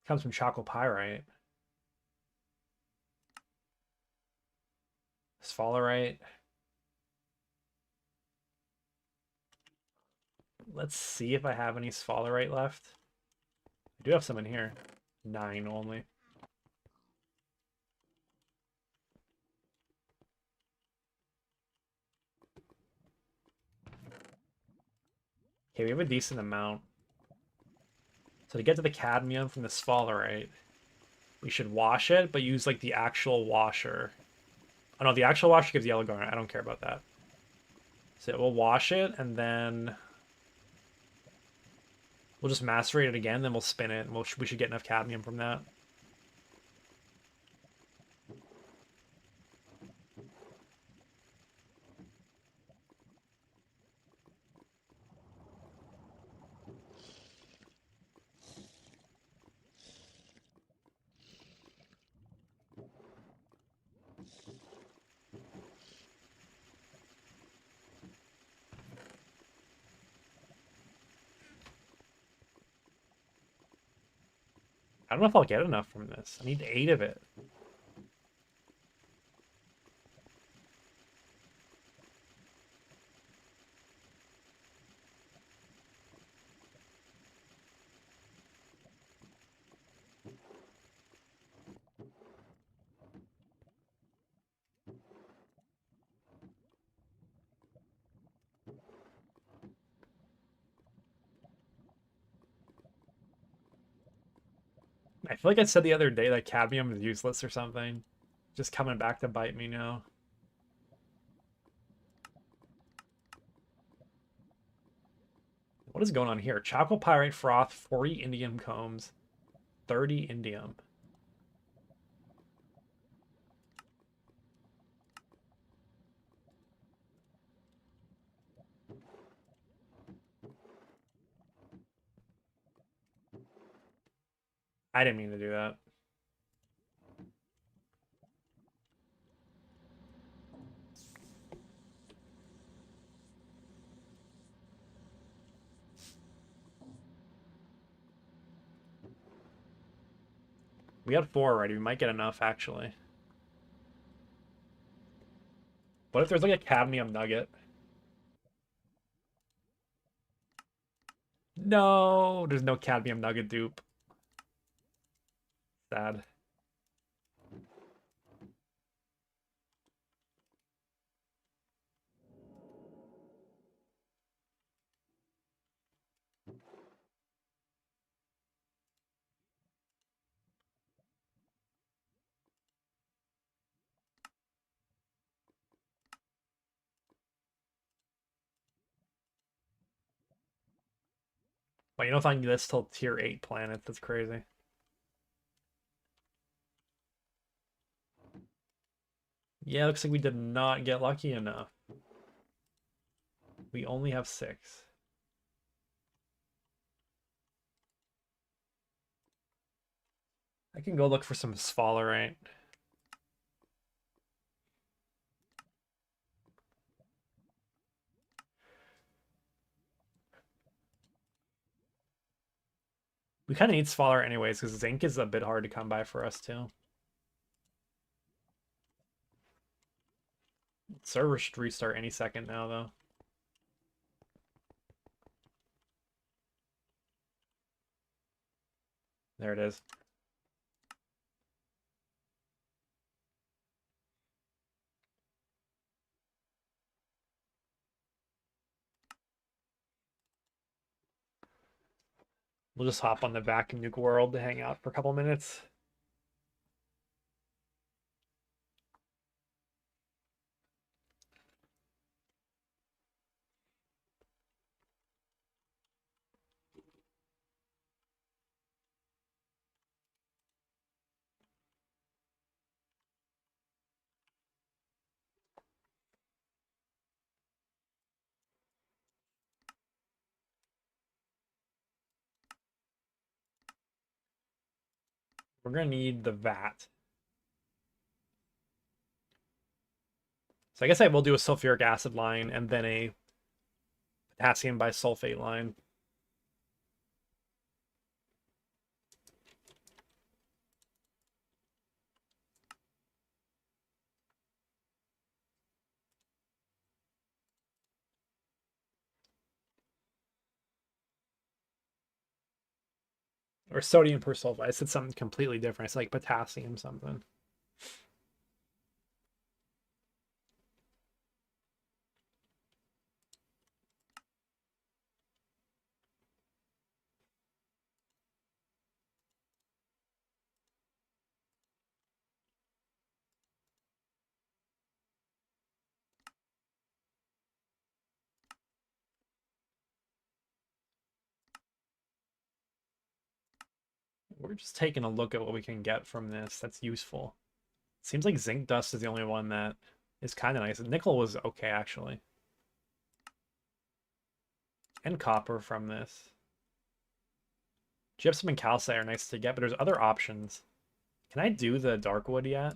Comes from chalcopyrite. Sphalerite. Let's see if I have any sphalerite left. I do have some in here. 9 only. Okay, we have a decent amount. So to get to the cadmium from the sphalerite, we should wash it, but use like the actual washer. Oh no, the actual washer gives yellow garnet. I don't care about that. So we'll wash it and then we'll just macerate it again. Then we'll spin it, and we should get enough cadmium from that. I don't know if I'll get enough from this. I need 8 of it. I feel like I said the other day that cadmium is useless or something. Just coming back to bite me now. What is going on here? Chalcopyrite froth, 40 indium combs, 30 indium. I didn't mean to do that. We got 4 already. We might get enough, actually. What if there's like a cadmium nugget? No, there's no cadmium nugget dupe. Sad. But you know, if I can get this till tier 8 planets, that's crazy. Yeah, looks like we did not get lucky enough. We only have 6. I can go look for some sphalerite. We kind of need sphalerite anyways, because zinc is a bit hard to come by for us too. Server should restart any second now, though. There it is. We'll just hop on the vacuum nuke world to hang out for a couple minutes. We're going to need the vat. So I guess I will do a sulfuric acid line and then a potassium bisulfate line. Or sodium persulfate. I said something completely different. It's like potassium something. We're just taking a look at what we can get from this that's useful. Seems like zinc dust is the only one that is kind of nice. Nickel was okay, actually. And copper from this. Gypsum and calcite are nice to get, but there's other options. Can I do the dark wood yet?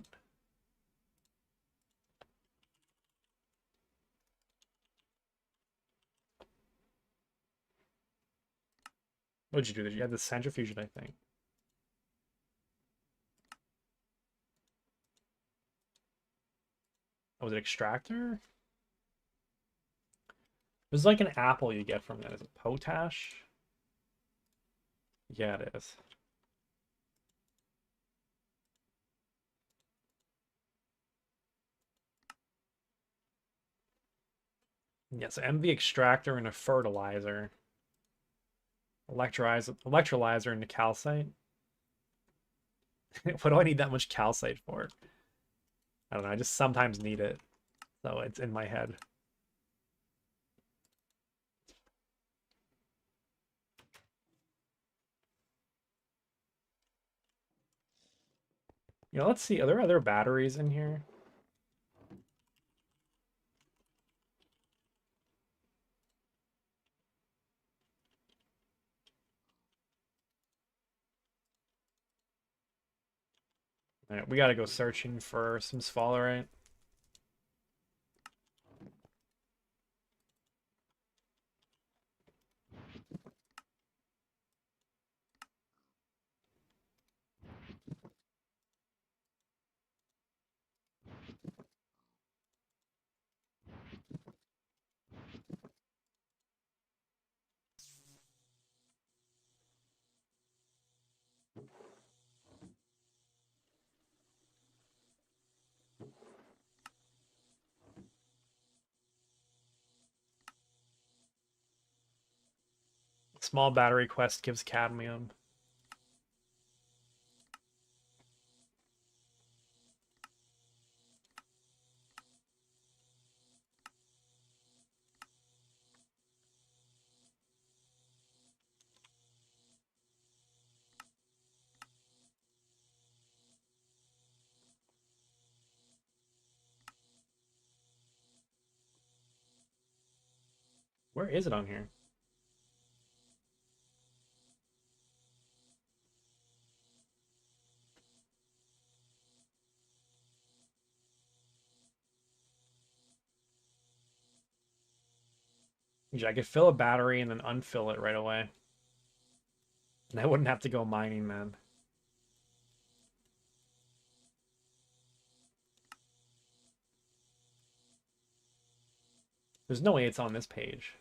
What did you do? You had the centrifusion, I think. Oh, was it extractor? There's like an apple you get from that. Is it potash? Yeah, it is. Yes, MV extractor and a fertilizer. Electrolyzer and a calcite. What do I need that much calcite for? I don't know. I just sometimes need it. So it's in my head. You know, let's see. Are there other batteries in here? All right, we got to go searching for some sphalerite. Small battery quest gives cadmium. Where is it on here? I could fill a battery and then unfill it right away. And I wouldn't have to go mining then. There's no way it's on this page.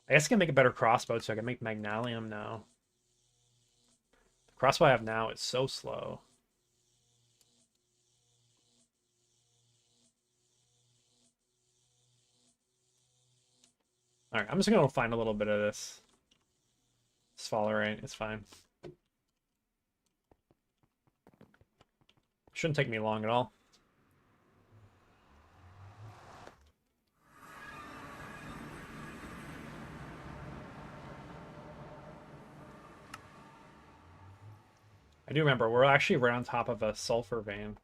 I guess I can make a better crossbow so I can make magnalium now. The crossbow I have now is so slow. Alright, I'm just gonna find a little bit of this. Sphalerite, it's fine. Shouldn't take me long at all. I do remember, we're actually right on top of a sulfur vein.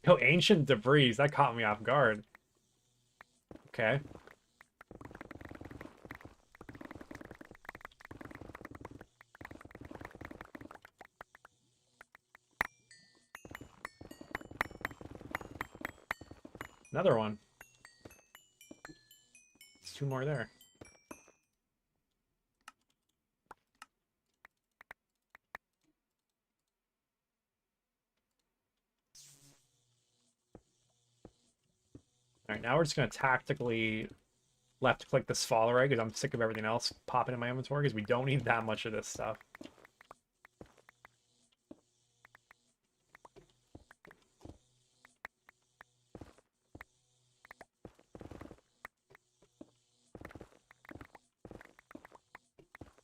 Yo, ancient debris, that caught me off guard. Okay. Another one. There's two more there. All right, now we're just going to tactically left click this fall array because I'm sick of everything else popping in my inventory because we don't need that much of this stuff.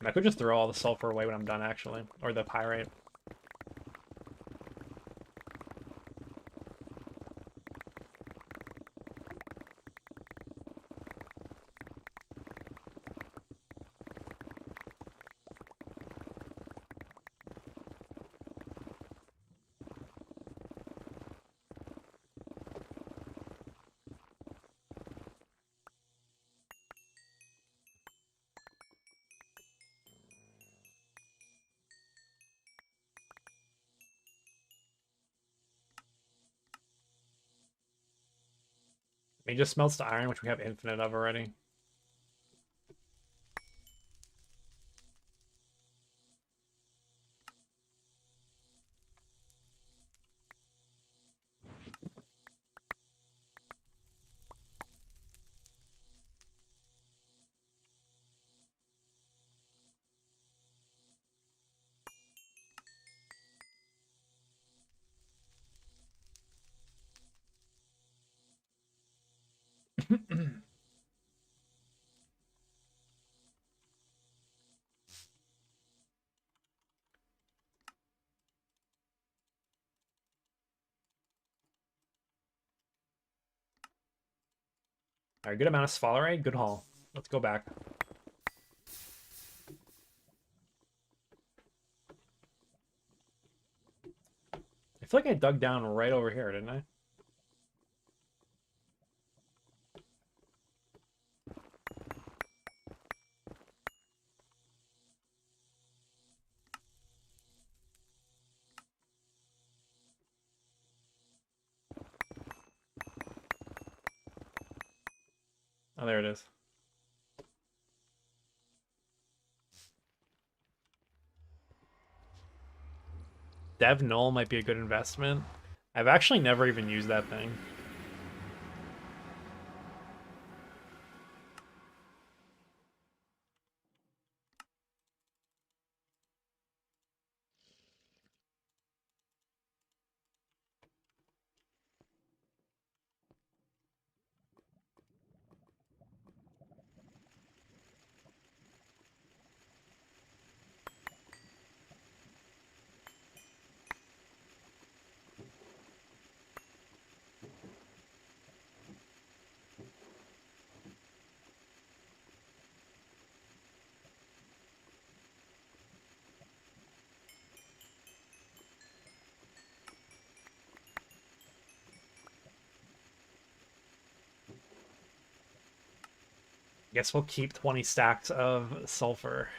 And I could just throw all the sulfur away when I'm done, actually, or the pyrite. He just smelts the iron, which we have infinite of already. All right, good amount of sphalerite, good haul. Let's go back. I feel like I dug down right over here, didn't I? Oh, there it is. Dev Null might be a good investment. I've actually never even used that thing. Guess we'll keep 20 stacks of sulfur.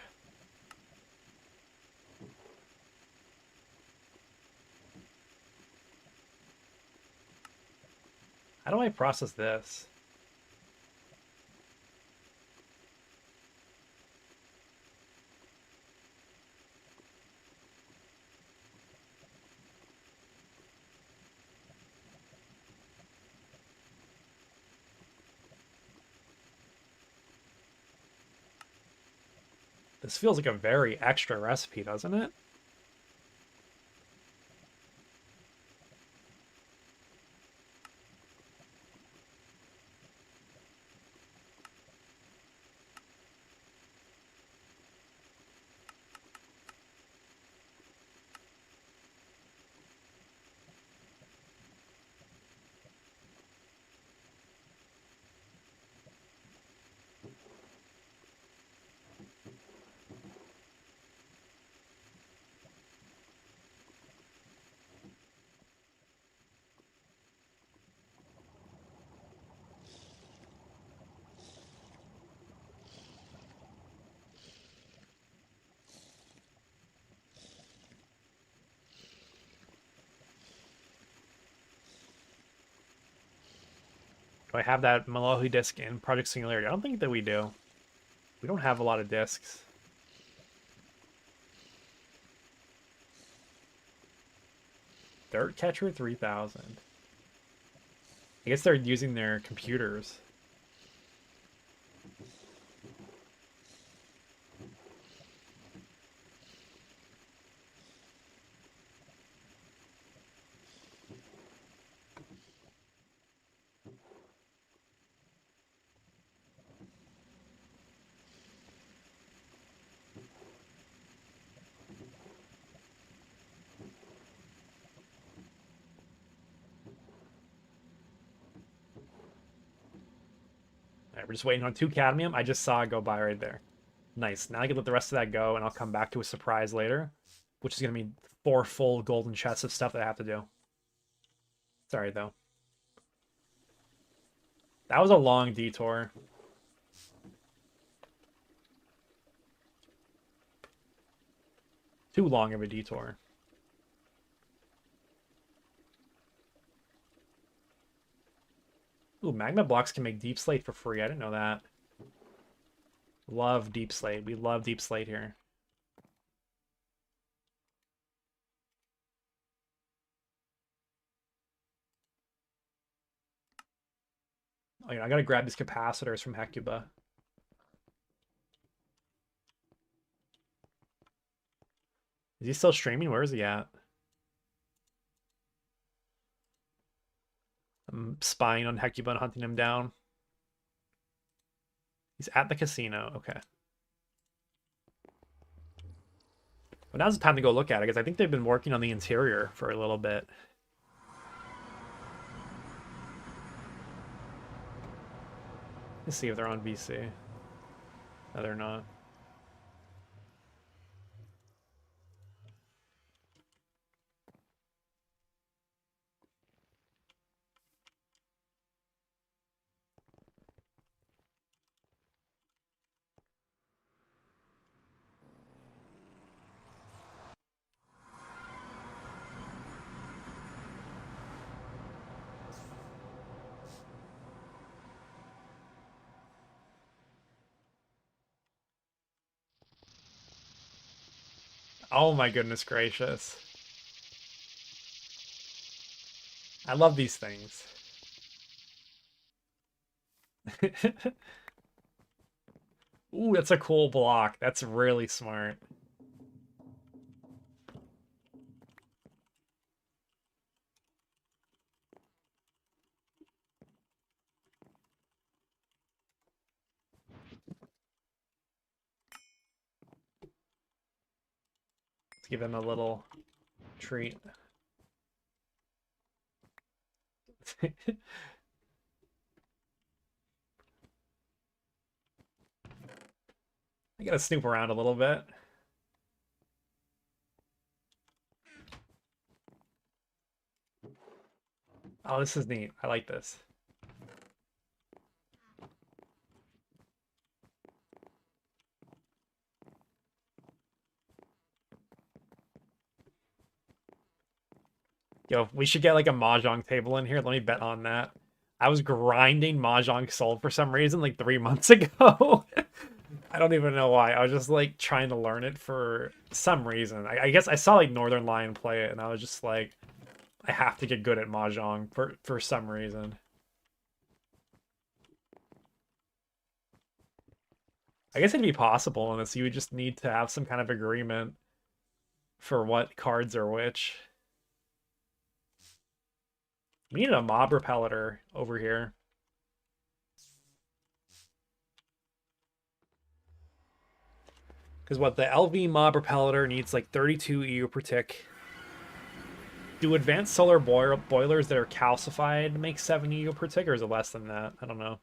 How do I process this? This feels like a very extra recipe, doesn't it? Do I have that Malawi disk in Project Singularity? I don't think that we do. We don't have a lot of disks. Dirt Catcher 3000. I guess they're using their computers. All right, we're just waiting on 2 cadmium. I just saw it go by right there. Nice. Now I can let the rest of that go, and I'll come back to a surprise later, which is going to be 4 full golden chests of stuff that I have to do. Sorry, though. That was a long detour. Too long of a detour. Ooh, magma blocks can make deep slate for free. I didn't know that. Love deep slate. We love deep slate here. Oh, yeah, I gotta grab these capacitors from Hecuba. Is he still streaming? Where is he at? I'm spying on Hecuba and hunting him down. He's at the casino. Okay. Well, now's the time to go look at it, because I think they've been working on the interior for a little bit. Let's see if they're on VC. No, they're not. Oh my goodness gracious. I love these things. Ooh, that's a cool block. That's really smart. Let's give him a little treat. I gotta snoop around a little bit. Oh, this is neat. I like this. Yo, we should get like a mahjong table in here. Let me bet on that. I was grinding Mahjong Soul for some reason like 3 months ago. I don't even know why. I was just like trying to learn it for some reason. I guess I saw like Northern Lion play it, and I was just like, I have to get good at Mahjong for some reason. I guess it'd be possible, unless you would just need to have some kind of agreement for what cards are which. We need a mob repeller over here. Because what the LV mob repeller needs like 32 EU per tick. Do advanced solar boilers that are calcified make 7 EU per tick, or is it less than that? I don't know.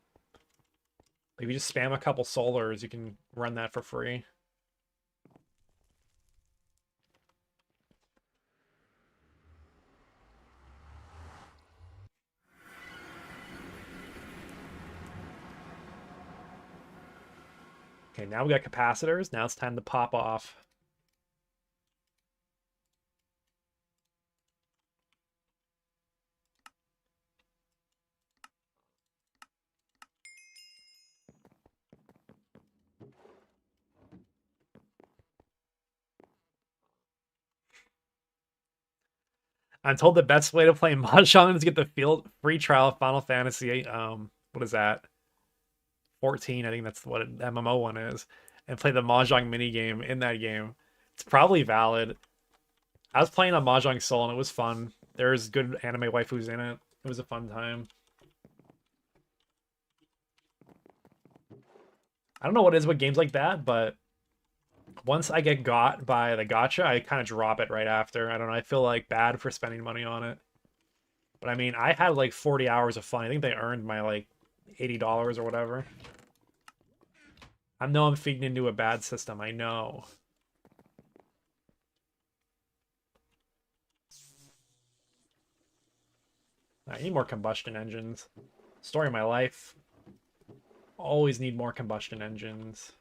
If you just spam a couple solars, you can run that for free. Okay, now we got capacitors. Now it's time to pop off. I'm told the best way to play Mahjong is to get the field free trial of Final Fantasy. What is that? 14. I think that's what an MMO one is, and play the Mahjong minigame in that game. It's probably valid. I was playing on Mahjong Soul and it was fun. There's good anime waifus in it. It was a fun time. I don't know what it is with games like that, but once I get got by the gacha, I kind of drop it right after. I don't know. I feel like bad for spending money on it. But I mean, I had like 40 hours of fun. I think they earned my like $80 or whatever. I know I'm feeding into a bad system. I know. I need more combustion engines. Story of my life. Always need more combustion engines.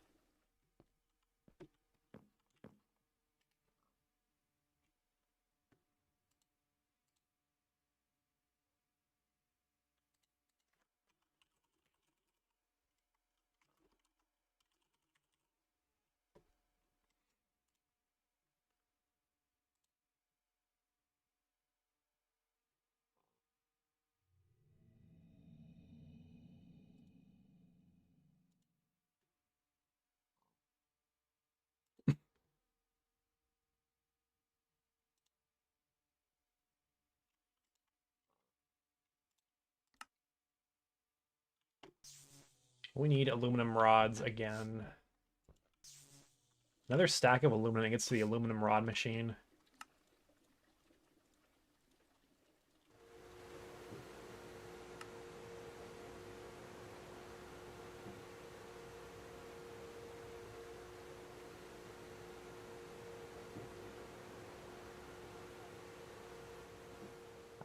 We need aluminum rods again. Another stack of aluminum gets to the aluminum rod machine.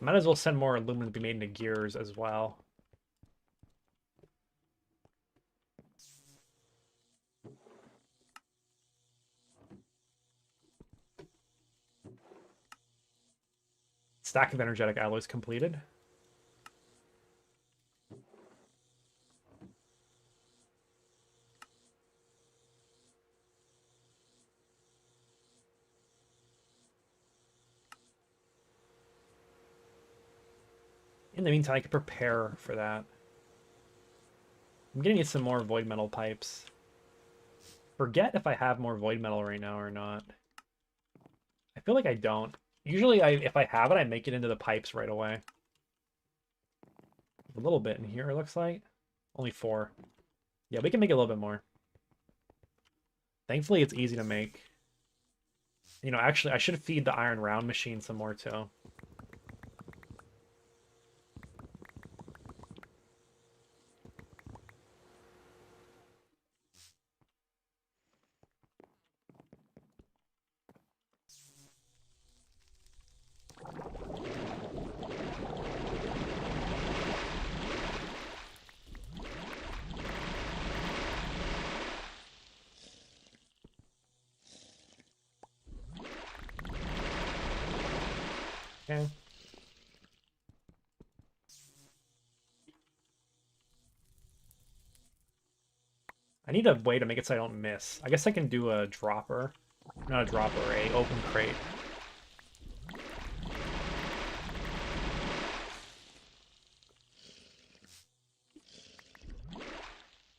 I might as well send more aluminum to be made into gears as well. Stack of energetic alloys completed. In the meantime, I can prepare for that. I'm gonna need some more void metal pipes. Forget if I have more void metal right now or not. I feel like I don't. Usually, if I have it, I make it into the pipes right away. A little bit in here, it looks like. Only 4. Yeah, we can make it a little bit more. Thankfully, it's easy to make. You know, actually, I should feed the iron round machine some more, too. Okay. I need a way to make it so I don't miss. I guess I can do a dropper. Not a dropper, a open crate.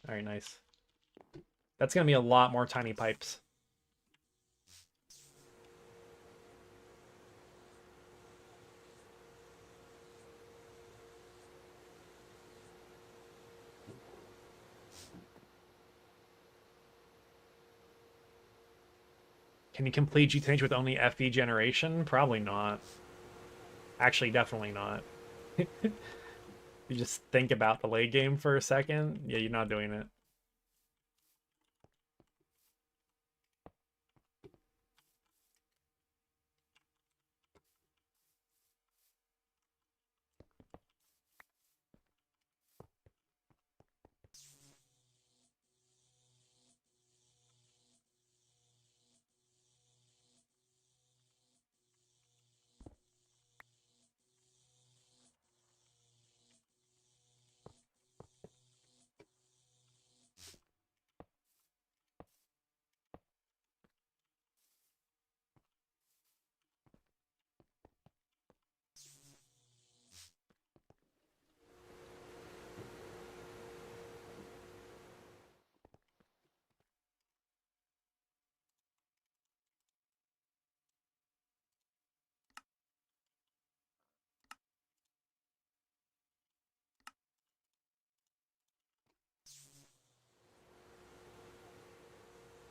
Alright, nice. That's gonna be a lot more tiny pipes. Can you complete GTNH with only FE generation? Probably not. Actually, definitely not. You just think about the late game for a second. Yeah, you're not doing it.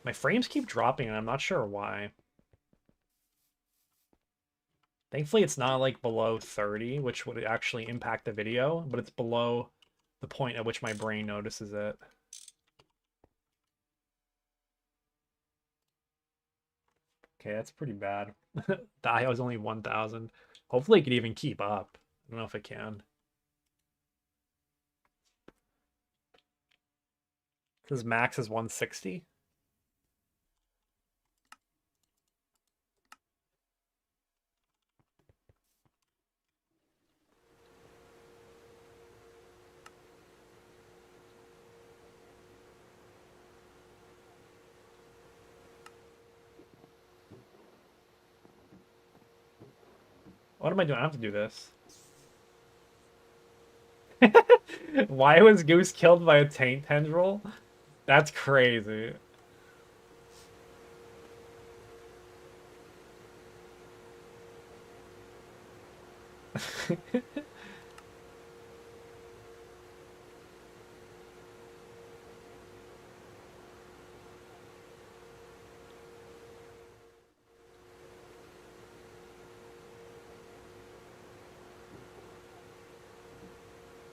My frames keep dropping, and I'm not sure why. Thankfully, it's not like below 30, which would actually impact the video, but it's below the point at which my brain notices it. Okay, that's pretty bad. The IO is only 1,000. Hopefully, it could even keep up. I don't know if it can. Because max is 160. What am I doing? I have to do this. Why was Goose killed by a taint tendril? That's crazy.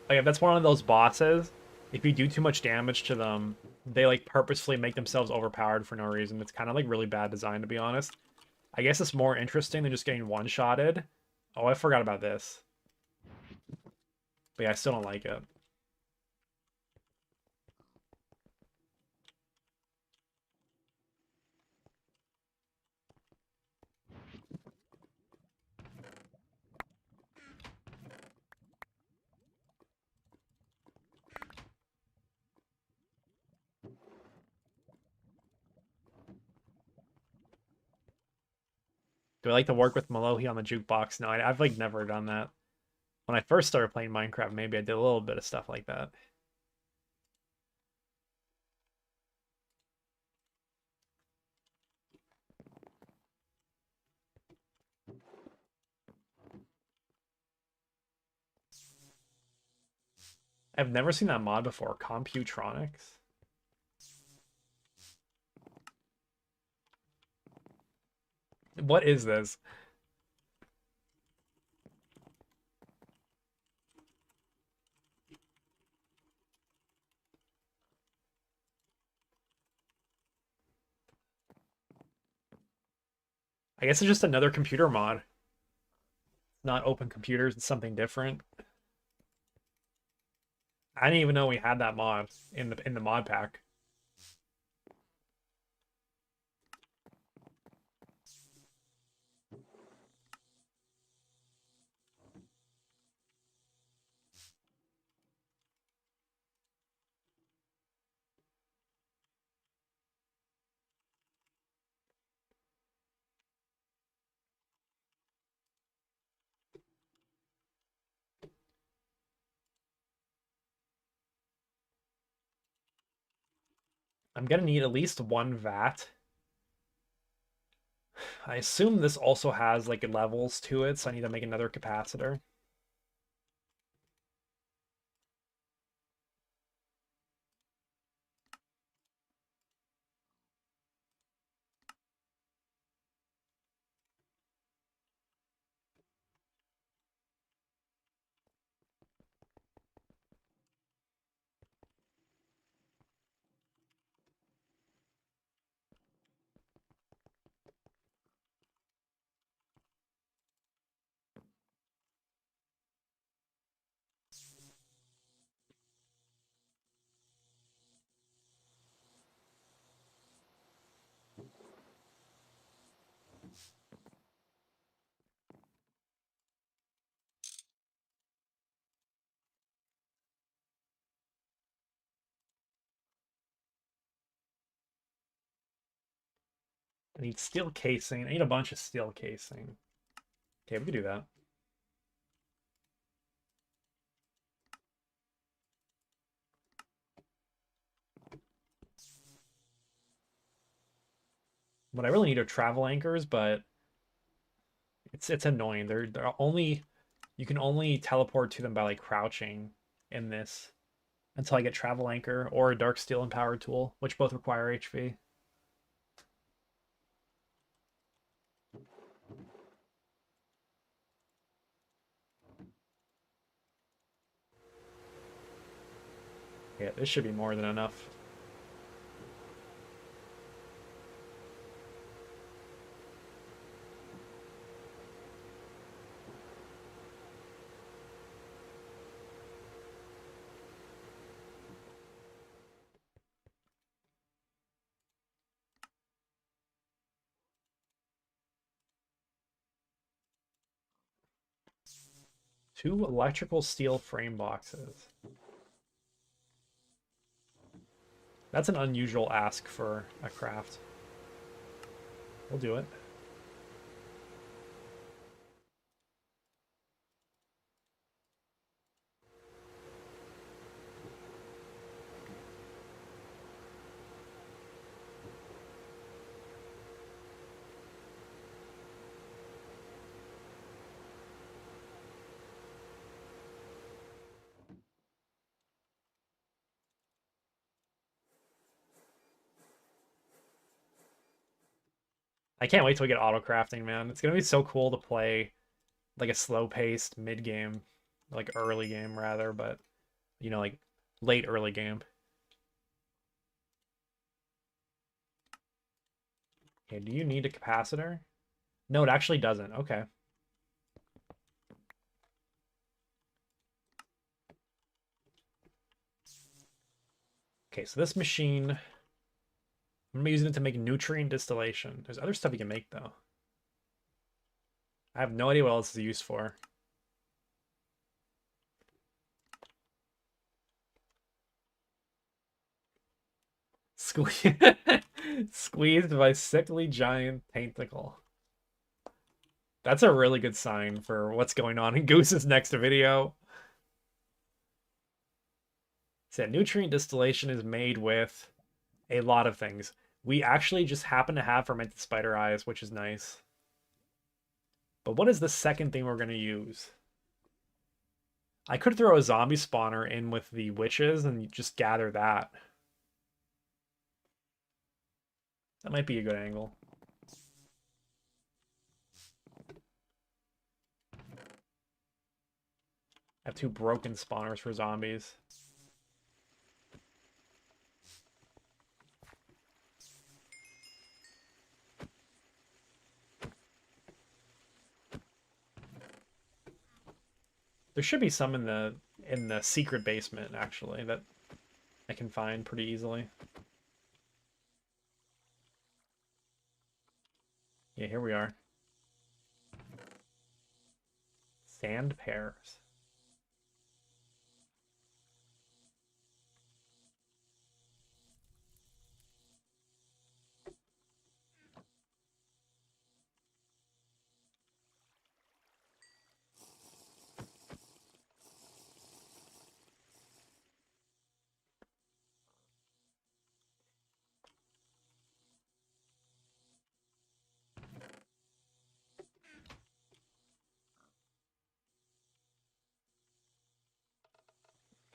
Like, if that's one of those bosses, if you do too much damage to them, they like purposefully make themselves overpowered for no reason. It's kind of like really bad design, to be honest. I guess it's more interesting than just getting one-shotted. Oh, I forgot about this. But yeah, I still don't like it. Do I like to work with Malohi on the jukebox? No, I've like never done that. When I first started playing Minecraft, maybe I did a little bit of stuff like that. I've never seen that mod before. Computronics. What is this? I guess it's just another computer mod. Not open computers, it's something different. I didn't even know we had that mod in the mod pack. I'm gonna need at least one vat. I assume this also has like levels to it, so I need to make another capacitor. I need steel casing. I need a bunch of steel casing. Okay, we can do that. What I really need are travel anchors, but it's annoying. They're only you can only teleport to them by like crouching in this until I get travel anchor or a dark steel empowered tool, which both require HV. Yeah, this should be more than enough. Two electrical steel frame boxes. That's an unusual ask for a craft. We'll do it. I can't wait till we get auto crafting, man. It's gonna be so cool to play like a slow paced mid game, like early game rather, but like late early game. Okay, do you need a capacitor? No, it actually doesn't. Okay. Okay, so this machine, I'm gonna be using it to make nutrient distillation. There's other stuff you can make though. I have no idea what else it's used for. Squeezed by sickly giant tentacle. That's a really good sign for what's going on in Goose's next video. Said nutrient distillation is made with a lot of things. We actually just happen to have fermented spider eyes, which is nice. But what is the second thing we're going to use? I could throw a zombie spawner in with the witches and just gather that. That might be a good angle. I have two broken spawners for zombies. There should be some in the secret basement actually that I can find pretty easily. Yeah, here we are. Sand pears.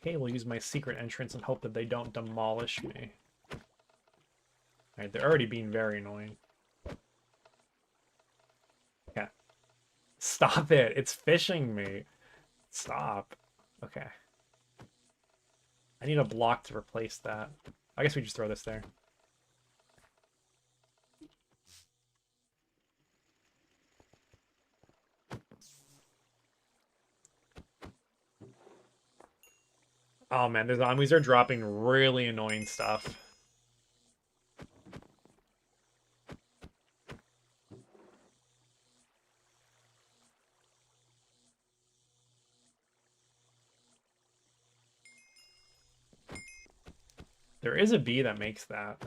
Okay, we'll use my secret entrance and hope that they don't demolish me. Alright, they're already being very annoying. Okay. Stop it! It's fishing me! Stop. Okay. I need a block to replace that. I guess we just throw this there. Oh man, the zombies are dropping really annoying stuff. There is a bee that makes that.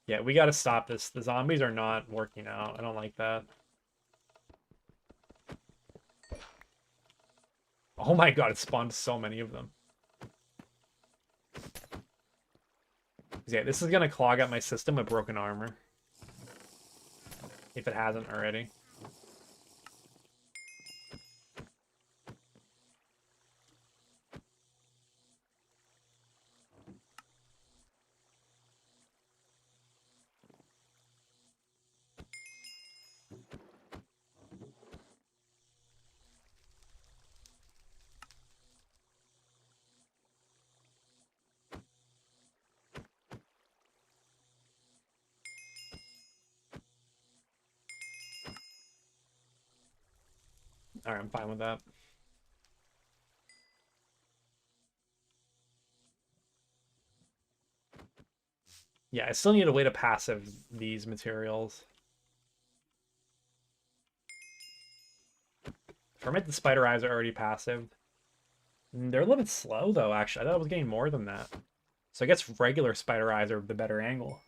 Yeah, we gotta stop this. The zombies are not working out. I don't like that. Oh my god, it spawned so many of them. Yeah, this is gonna clog up my system with broken armor. If it hasn't already. Alright, I'm fine with that. Yeah, I still need a way to passive these materials. Ferment the spider eyes are already passive. They're a little bit slow though, actually. I thought I was getting more than that. So I guess regular spider eyes are the better angle.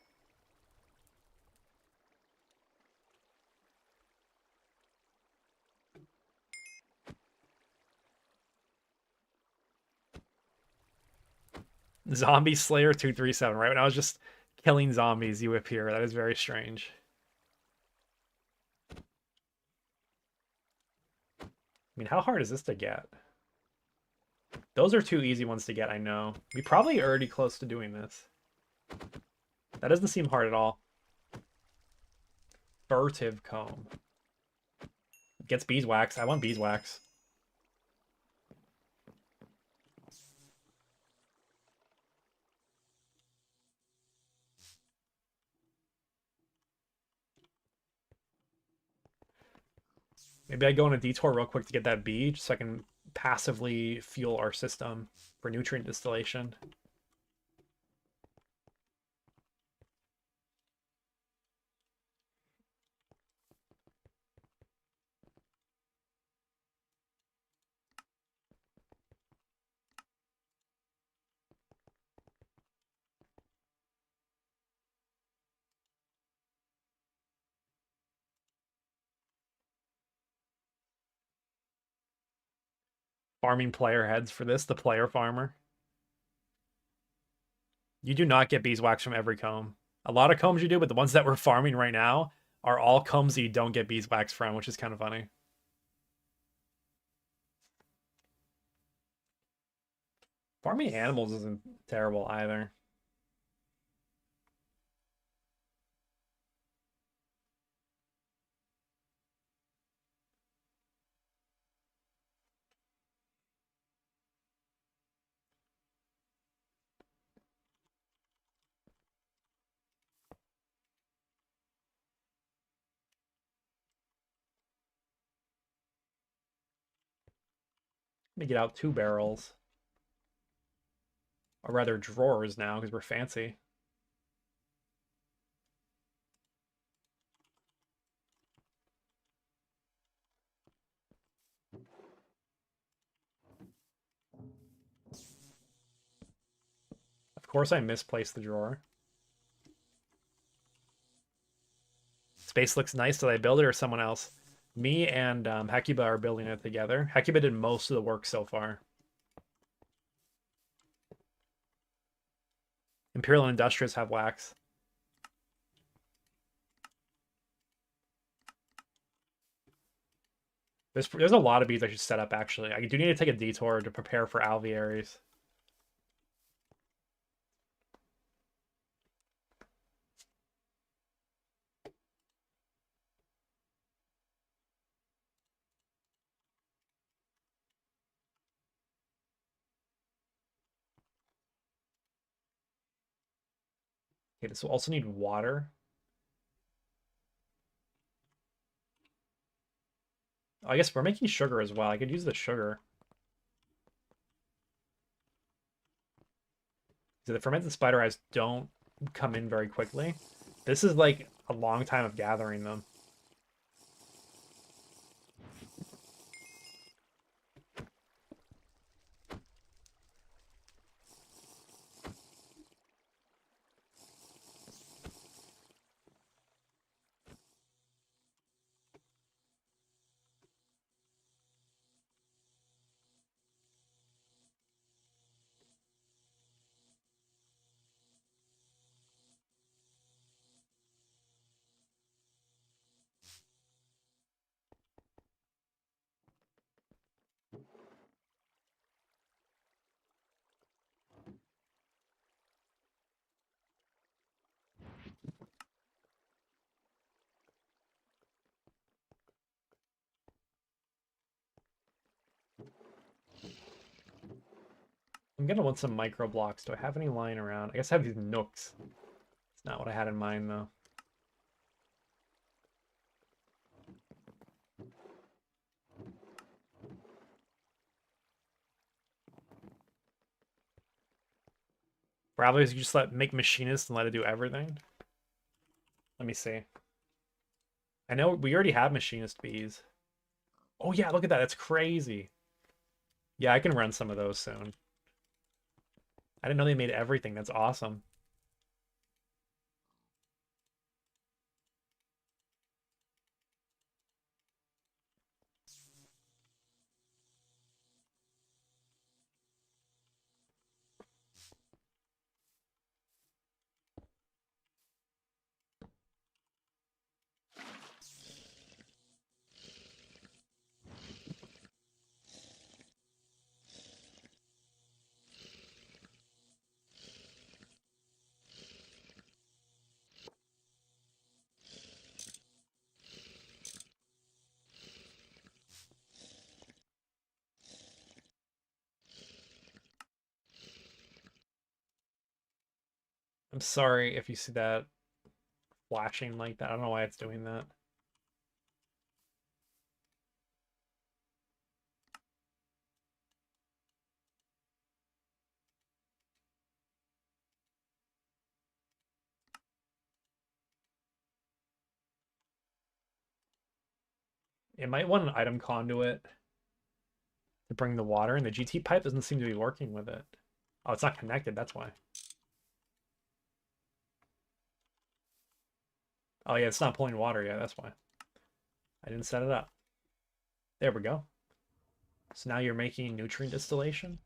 Zombie Slayer 237, right? When I was just killing zombies, you appear. That is very strange. I mean, how hard is this to get? Those are two easy ones to get, I know. We probably are already close to doing this. That doesn't seem hard at all. Furtive comb. Gets beeswax. I want beeswax. Maybe I go on a detour real quick to get that bee, just so I can passively fuel our system for nutrient distillation. Farming player heads for this, the player farmer. You do not get beeswax from every comb. A lot of combs you do, but the ones that we're farming right now are all combs that you don't get beeswax from, which is kind of funny. Farming animals isn't terrible either. Let me get out 2 barrels. Or rather drawers now, because we're fancy. Of course I misplaced the drawer. Space looks nice. Did I build it or someone else? Me and Hecuba are building it together. Hecuba did most of the work so far. Imperial Industrials have wax. There's a lot of bees I should set up, actually. I do need to take a detour to prepare for alvearies. Okay, this will also need water. Oh, I guess we're making sugar as well. I could use the sugar. So the fermented spider eyes don't come in very quickly. This is like a long time of gathering them. I'm gonna want some micro blocks. Do I have any lying around? I guess I have these nooks. It's not what I had in mind, though. Probably you just make machinists and let it do everything. Let me see. I know we already have machinist bees. Oh yeah, look at that. That's crazy. Yeah, I can run some of those soon. I didn't know they made everything. That's awesome. I'm sorry if you see that flashing like that. I don't know why it's doing that. It might want an item conduit to bring the water, and the GT pipe doesn't seem to be working with it. Oh, it's not connected, that's why. Oh yeah, it's not pulling water yet, that's why. I didn't set it up. There we go. So now you're making nutrient distillation?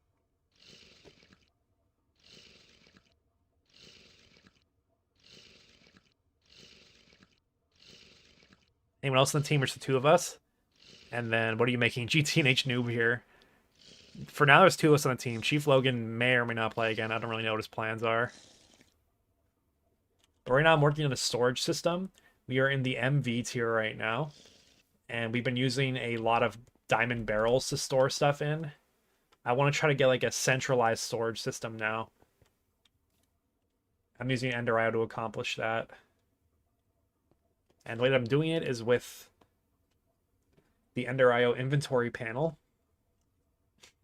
Anyone else in the team, or just the two of us? And then what are you making? GTNH noob here. For now, there's two of us on the team. Chief Logan may or may not play again. I don't really know what his plans are. But right now, I'm working on a storage system. We are in the MV tier right now. And we've been using a lot of diamond barrels to store stuff in. I want to try to get like a centralized storage system now. I'm using EnderIO to accomplish that. And the way that I'm doing it is with the EnderIO inventory panel.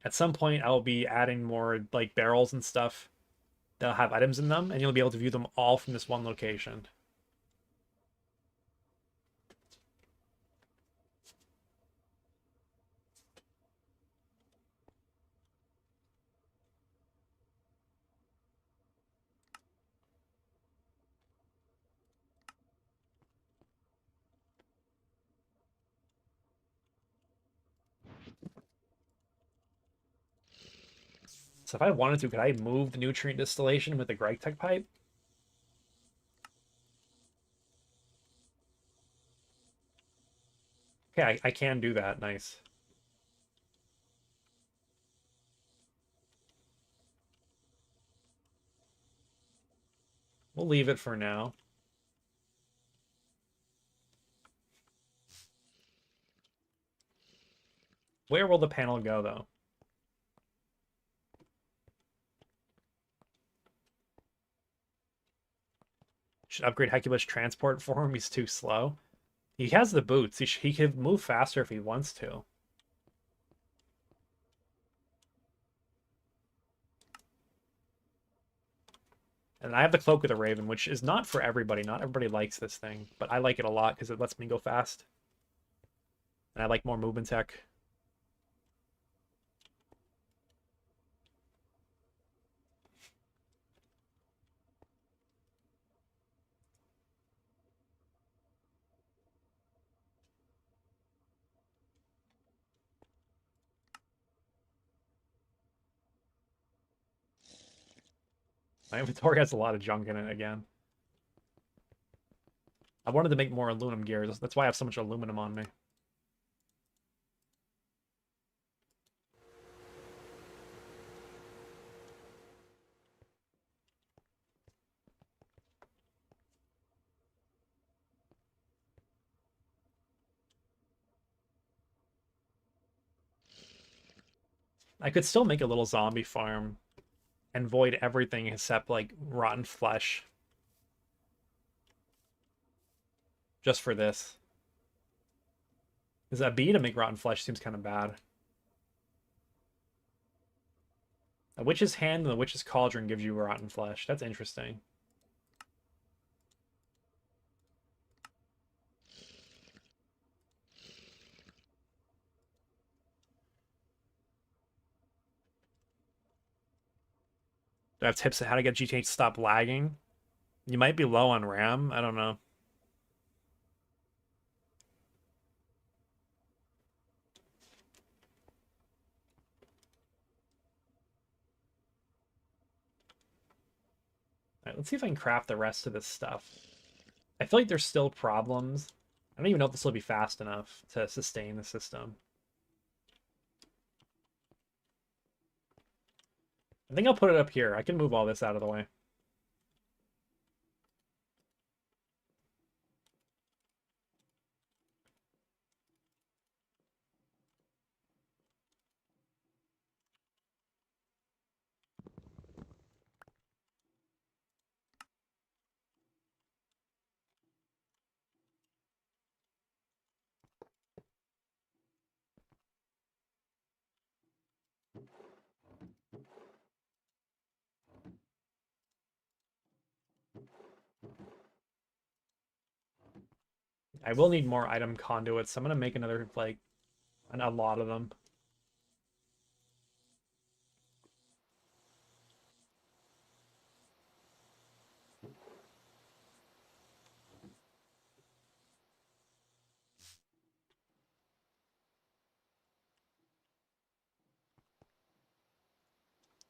At some point, I'll be adding more like barrels and stuff that'll have items in them, and you'll be able to view them all from this one location. So if I wanted to, could I move the nutrient distillation with the Greg-Tech pipe? Okay, I can do that. Nice. We'll leave it for now. Where will the panel go, though? Should upgrade Hecuba's transport for him. He's too slow. He has the boots. He could move faster if he wants to. And I have the Cloak of the Raven, which is not for everybody. Not everybody likes this thing, but I like it a lot because it lets me go fast. And I like more movement tech. My inventory has a lot of junk in it again. I wanted to make more aluminum gears. That's why I have so much aluminum on me. I could still make a little zombie farm and void everything except like rotten flesh. Just for this. Because a bee to make rotten flesh seems kind of bad. A witch's hand and the witch's cauldron gives you rotten flesh. That's interesting. Do I have tips on how to get GTNH to stop lagging? You might be low on RAM. I don't know. Alright, let's see if I can craft the rest of this stuff. I feel like there's still problems. I don't even know if this will be fast enough to sustain the system. I think I'll put it up here. I can move all this out of the way. I will need more item conduits, so I'm gonna make another, like, a lot of them.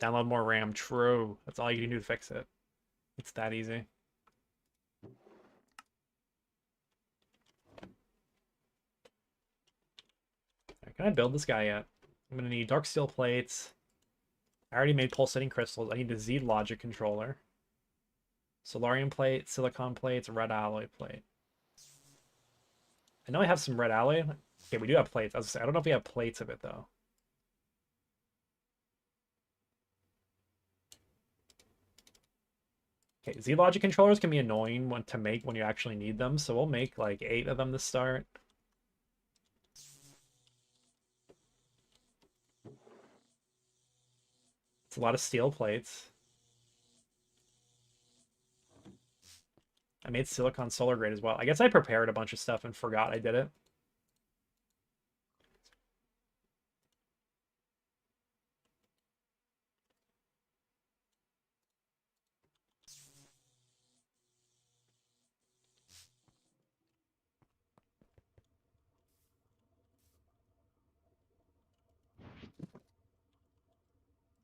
Download more RAM. True. That's all you can do to fix it. It's that easy. Right, can I build this guy yet? I'm gonna need dark steel plates. I already made pulsating crystals. I need the Z logic controller. Solarium plate, silicon plates, red alloy plate. I know I have some red alloy. Okay, we do have plates. I don't know if we have plates of it though. Okay, Z logic controllers can be annoying to make when you actually need them, so we'll make like 8 of them to start. It's a lot of steel plates. I made silicon solar grade as well. I guess I prepared a bunch of stuff and forgot I did it.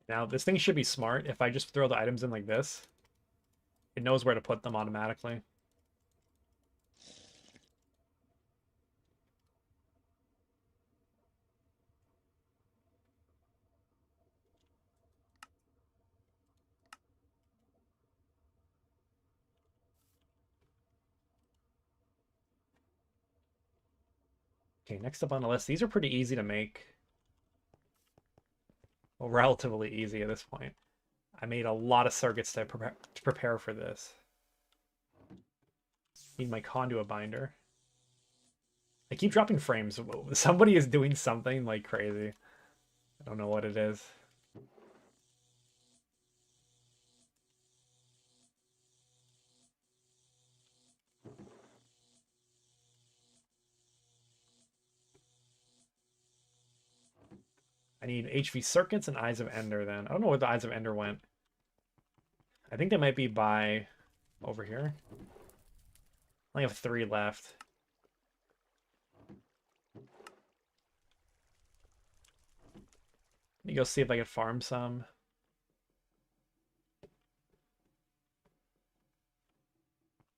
Now, this thing should be smart. If I just throw the items in like this, it knows where to put them automatically. Okay, next up on the list. These are pretty easy to make. Well, relatively easy at this point. I made a lot of circuits to prepare for this. Need my conduit binder. I keep dropping frames. Somebody is doing something like crazy. I don't know what it is. I need HV circuits and Eyes of Ender then. I don't know where the Eyes of Ender went. I think they might be by over here. I only have 3 left. Let me go see if I can farm some.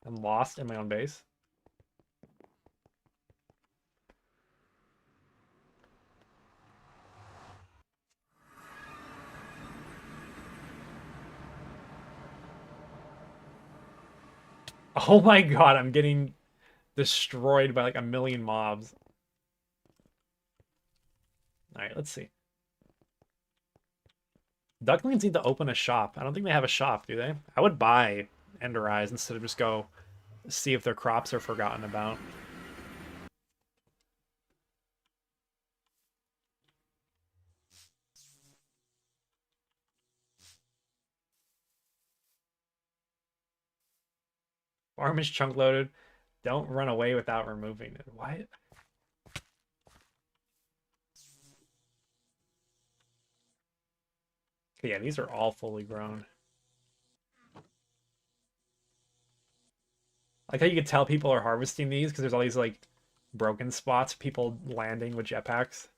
I'm lost in my own base. Oh my god, I'm getting destroyed by like a million mobs. Alright, let's see. Ducklings need to open a shop. I don't think they have a shop, do they? I would buy Ender Eyes instead of just go see if their crops are forgotten about. Farm is chunk loaded. Don't run away without removing it. What? Yeah, these are all fully grown. Like how you could tell people are harvesting these because there's all these like broken spots, people landing with jetpacks.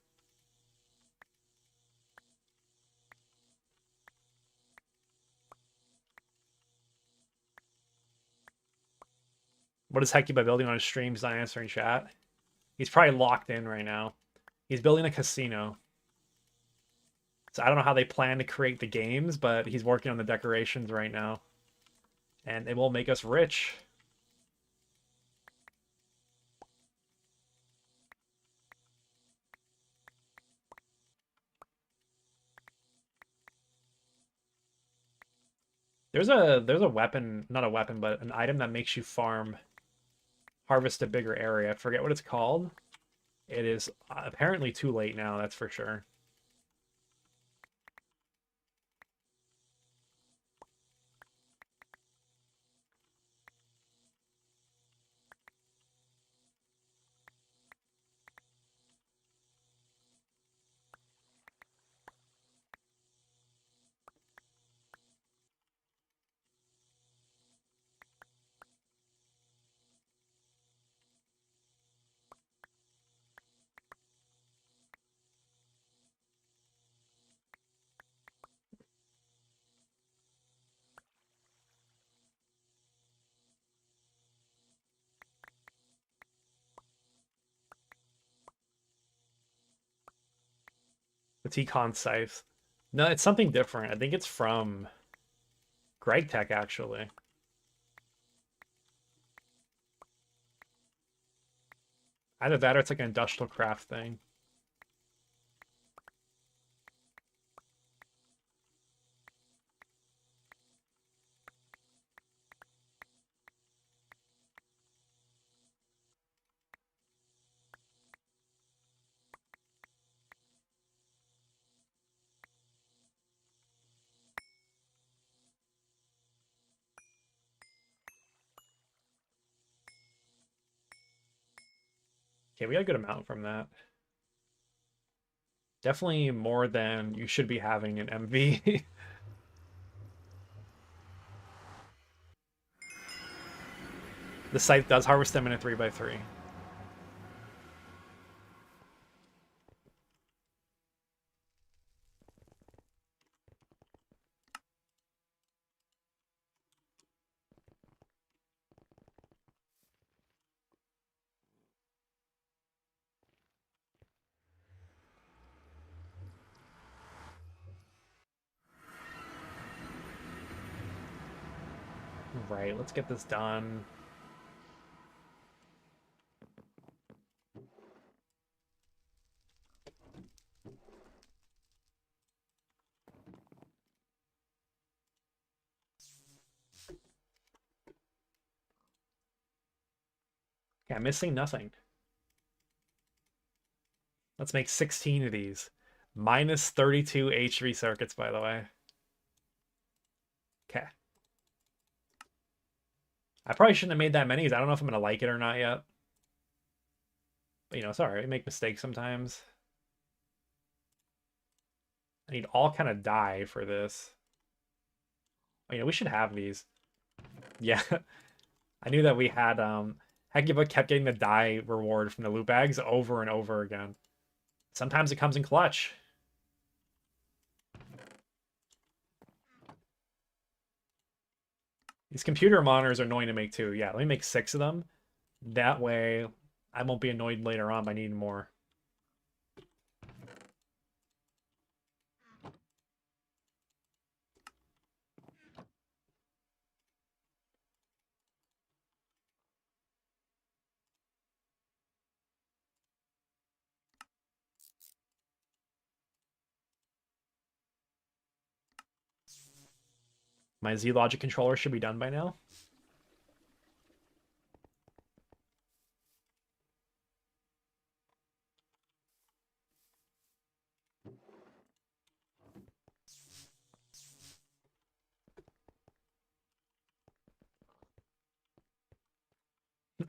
What is Hecky building on his stream? He's not answering chat. He's probably locked in right now. He's building a casino. So I don't know how they plan to create the games, but he's working on the decorations right now. And it will make us rich. There's a weapon, not a weapon, but an item that makes you harvest a bigger area. I forget what it's called. It is apparently too late now, that's for sure. The T-Con scythe. No, it's something different. I think it's from Greg Tech, actually. Either that or it's like an industrial craft thing. Okay, we got a good amount from that. Definitely more than you should be having in MV. The scythe does harvest them in a 3x3. Right, let's get this done. Yeah, I'm missing nothing. Let's make 16 of these. Minus 32 H3 circuits, by the way. Okay. I probably shouldn't have made that many because I don't know if I'm going to like it or not yet. But, you know, it's all right. We make mistakes sometimes. I need all kind of dye for this. Oh, you know, we should have these. Yeah. I knew that we had, Hecuba kept getting the dye reward from the loot bags over and over again. Sometimes it comes in clutch. These computer monitors are annoying to make too. Yeah, let me make 6 of them. That way, I won't be annoyed later on by needing more. My Z-Logic controller should be done by now.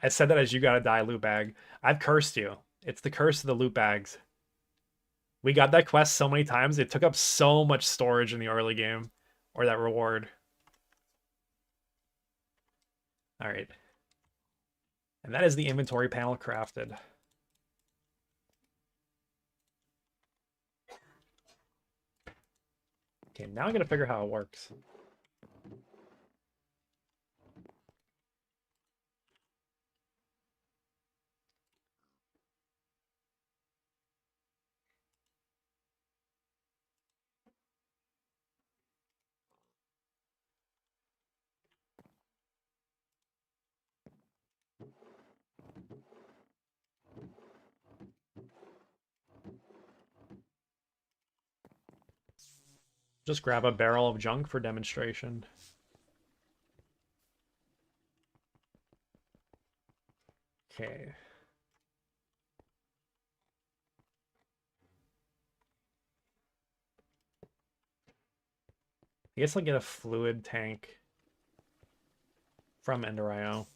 I said that as you got a die loot bag. I've cursed you. It's the curse of the loot bags. We got that quest so many times, it took up so much storage in the early game. Or that reward. Alright. And that is the inventory panel crafted. Okay, now I gotta figure how it works. Just grab a barrel of junk for demonstration. Okay. I guess I'll get a fluid tank from EnderIO.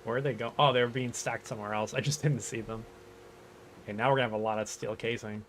Where are they go? Oh, they're being stacked somewhere else. I just didn't see them. Okay, now we're gonna have a lot of steel casing.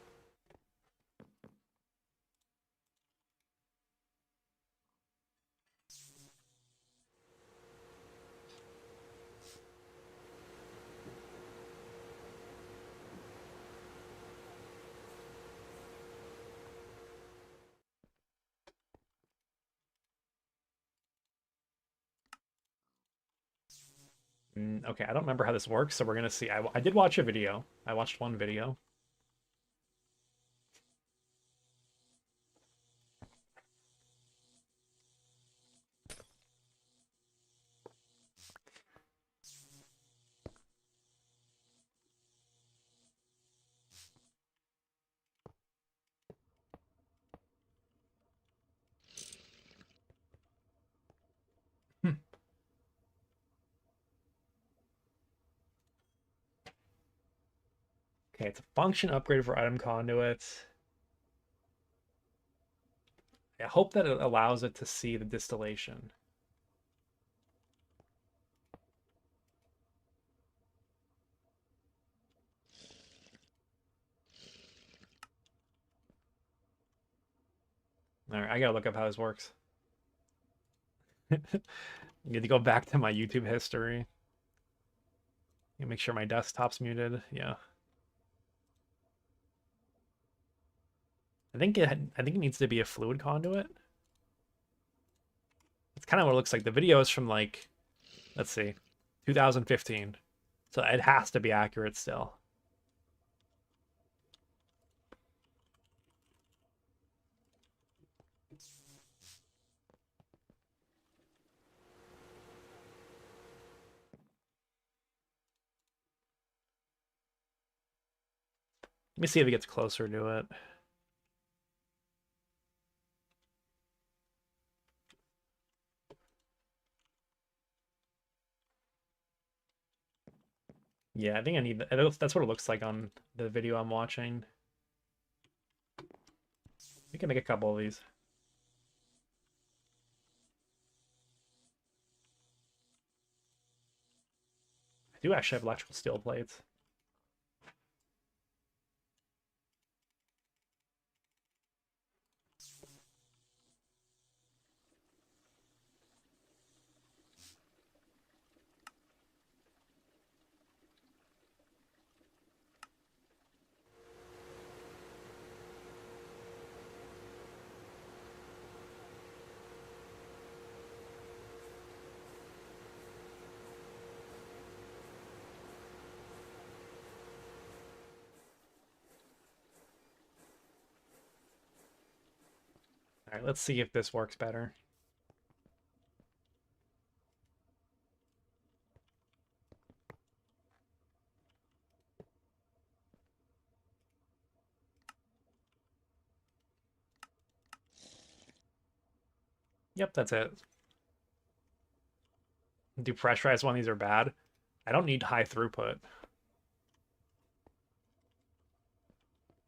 Okay, I don't remember how this works, so we're gonna see. I did watch a video. I watched one video. Hmm. Okay, it's a function upgrade for item conduits. I hope that it allows it to see the distillation. All right, I gotta look up how this works. Need to go back to my YouTube history. Make sure my desktop's muted. Yeah. I think it needs to be a fluid conduit. It's kind of what it looks like. The video is from like, let's see, 2015. So it has to be accurate still. Let me see if it gets closer to it. Yeah, I think I need that. That's what it looks like on the video I'm watching. We can make a couple of these. I do actually have electrical steel plates. All right, let's see if this works better. Yep, that's it. Do pressurized one, these are bad. I don't need high throughput.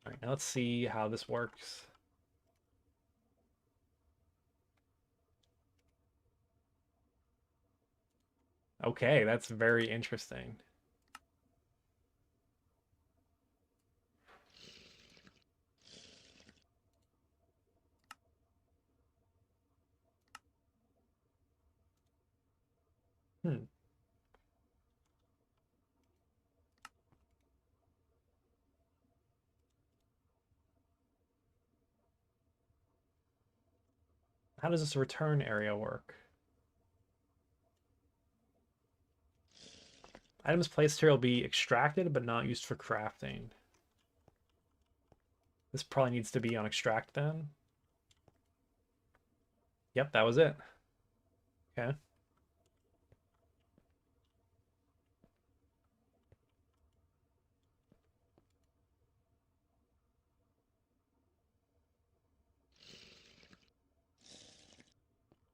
All right, now let's see how this works. Okay, that's very interesting. Hmm. How does this return area work? Items placed here will be extracted but not used for crafting. This probably needs to be on extract then. Yep, that was it. Okay.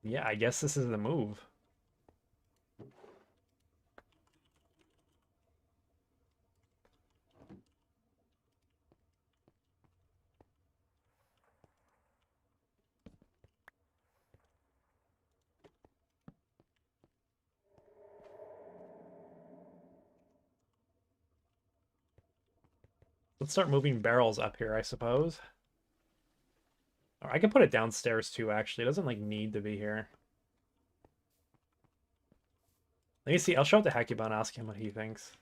Yeah, I guess this is the move. Let's start moving barrels up here, I suppose. Or I can put it downstairs too, actually. It doesn't like need to be here. Let me see. I'll show it to Hekiba and ask him what he thinks.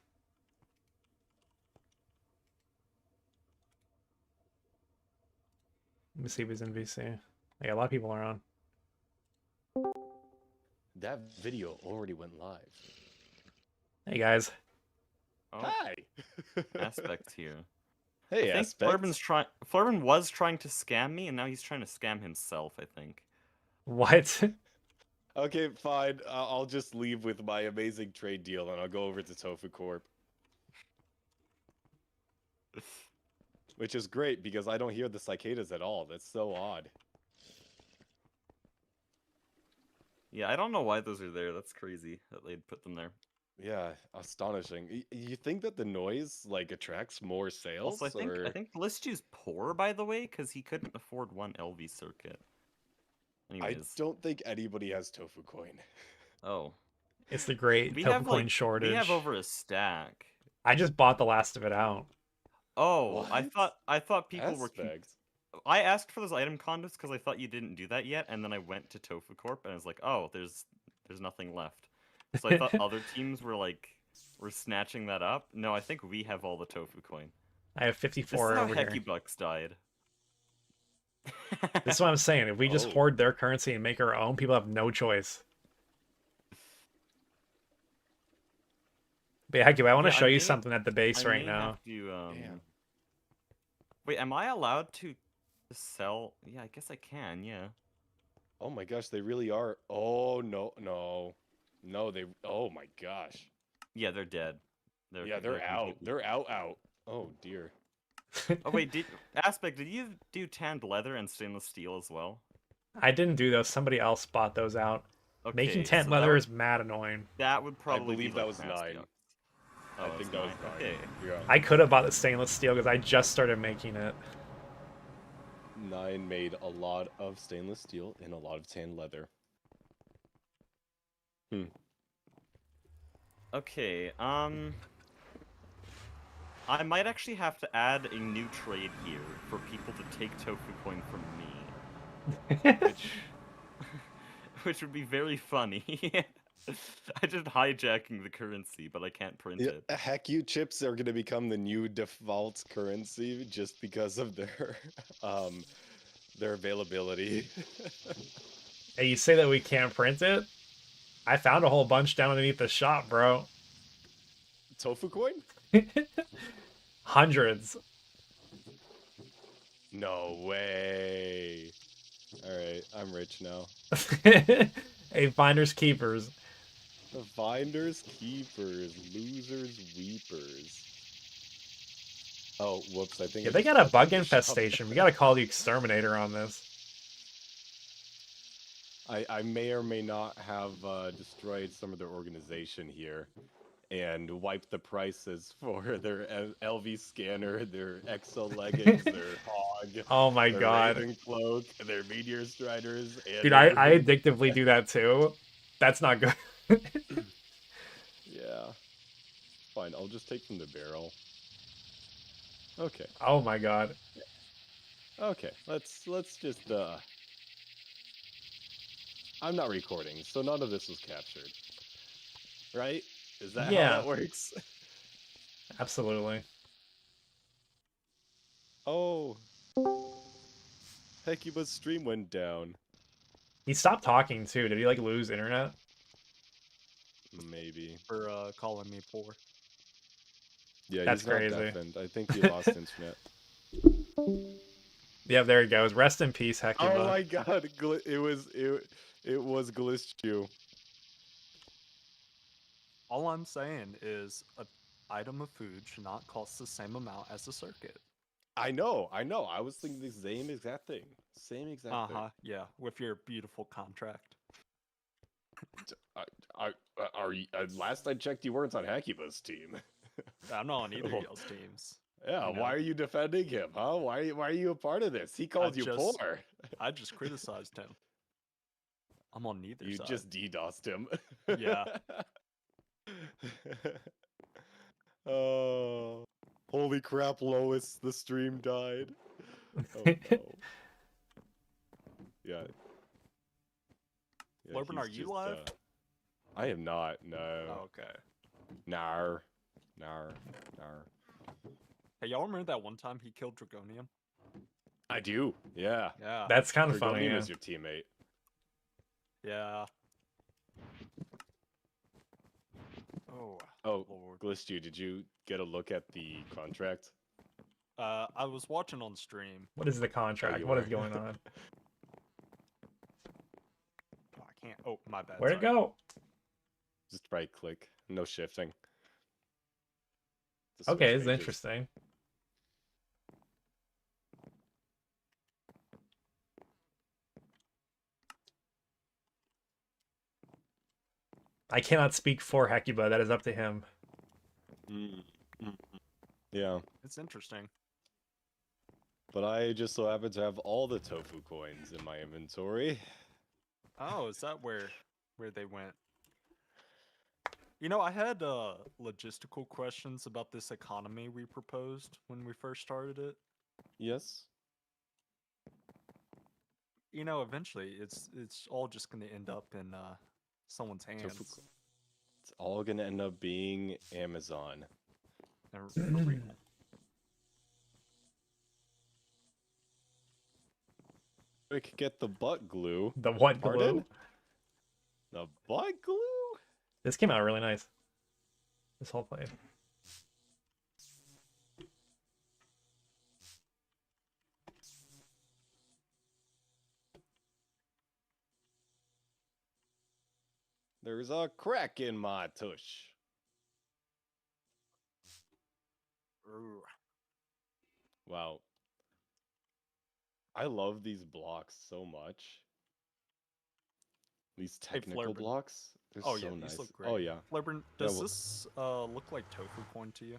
Let me see if he's in VC. Yeah, a lot of people are on. That video already went live. Hey guys. Oh, Hi. Aspect here. Hey, I think Aspect. Flurban was trying to scam me, and now he's trying to scam himself, I think. What? Okay, fine. I'll just leave with my amazing trade deal, and I'll go over to Tofu Corp. Which is great, because I don't hear the cicadas at all. That's so odd. Yeah, I don't know why those are there. That's crazy that they'd put them there. Yeah, astonishing. You think that the noise, like, attracts more sales? Also, I think Blistu's poor, by the way, because he couldn't afford one LV circuit. I Anyways. don't think anybody has Tofu Coin. Oh. It's the great We token have, coin like, shortage. we have over a stack. I just bought the last of it out. Oh, What? I thought people Aspect. I asked for those item condos because I thought you didn't do that yet, and then I went to Tofu Corp and I was like, oh, there's nothing left. So I thought other teams were snatching that up. No, I think we have all the Tofu coin. I have This 54 is how over here. Hecky died. This is what I'm saying. If we just Oh. hoard their currency and make our own, people have no choice. But heck, I want to Yeah, show you something at the base I right may now. have to, Damn. Wait, am I allowed to sell? Yeah, I guess I can. Yeah. Oh my gosh, they really are. Oh no, no, no. They. Oh my gosh. Yeah, they're dead. Yeah, they're out. completely- They're out. Oh dear. Oh wait, Aspect, did you do tanned leather and stainless steel as well? I didn't do those. Somebody else bought those out. Making Okay, tent so leather is mad annoying. that would I probably believe be that like was past 9. the- I Oh, think it's that was 9. 9. Okay. Yeah. I could have bought the stainless steel because I just started making it. 9 made a lot of stainless steel and a lot of tan leather. Okay, I might actually have to add a new trade here for people to take tofu coin from me. Which would be very funny. I just hijacking the currency, but I can't print Yeah, it. heck, you chips are gonna become the new default currency just because of their availability. Hey, you say that we can't print it? I found a whole bunch down underneath the shop, bro. Tofu coin? Hundreds. No way. All right, I'm rich now. Hey, finders keepers. The finders, keepers, losers, weepers. Oh, whoops! I think Yeah, I they just got a fucked bug up the shop. infestation. We gotta call the exterminator on this. I may or may not have destroyed some of their organization here and wiped the prices for their LV scanner, their Exo leggings, their hog, Oh my their god. Raven cloak, their meteor striders, and Dude, their I addictively do that too. That's not good. Yeah. Fine, I'll just take from the barrel. Okay. Oh my god. Okay. Let's just I'm not recording, so none of this was captured. Right? Is that Yeah. how that works? Absolutely. Oh. Hecuba's stream went down. He stopped talking too. Did he like lose internet? Maybe. For calling me poor. Yeah, That's he's not crazy. deafened. I think he lost internet. Yeah, there he goes. Rest in peace, Hecuba. Oh my god, it was Glitchu. All I'm saying is an item of food should not cost the same amount as a circuit. I know. I was thinking the same exact thing. Same exact thing. Yeah, with your beautiful contract. Are you, last I checked, you weren't on Hecuba's team. I'm not on either of Well, y'all's teams. Yeah, You know? why are you defending him, huh? Why are you a part of this? He called you just- poor. I just criticized him. I'm on neither You side. just DDoSed him. Yeah. Oh, holy crap, Lois! The stream died. Oh no. Yeah. Yeah, Logan, he's are you just, live? I am not. No. Oh, okay. Nar. Hey, y'all remember that one time he killed Dragonium? I do. Yeah. Yeah. That's kind of funny. Dragonium Yeah. is your teammate. Yeah. Oh. Oh, Lord. Glitchu, did you get a look at the contract? I was watching on stream. What is the contract? you What were. is going on? Oh, I can't. Oh, my bad. Where'd it sorry. go? Just right click. No shifting. To switch Okay, this is pages. interesting. I cannot speak for Hecuba. That is up to him. Yeah, It's interesting. but I just so happen to have all the tofu coins in my inventory. Oh, is that where they went? You know, I had logistical questions about this economy we proposed when we first started it. Yes. You know, eventually it's all just going to end up in someone's hands. It's all gonna end up being Amazon. For real. Quick, get the butt glue. The what Pardon? glue? The butt glue? This came out really nice. this whole plate. There's a crack in my tush. Ooh. Wow. I love these blocks so much. These Hey, technical Flarebin. blocks. They're Oh so yeah, nice. these look great. Oh yeah. Flarebin, Yeah, does well- this look like tofu corn to you?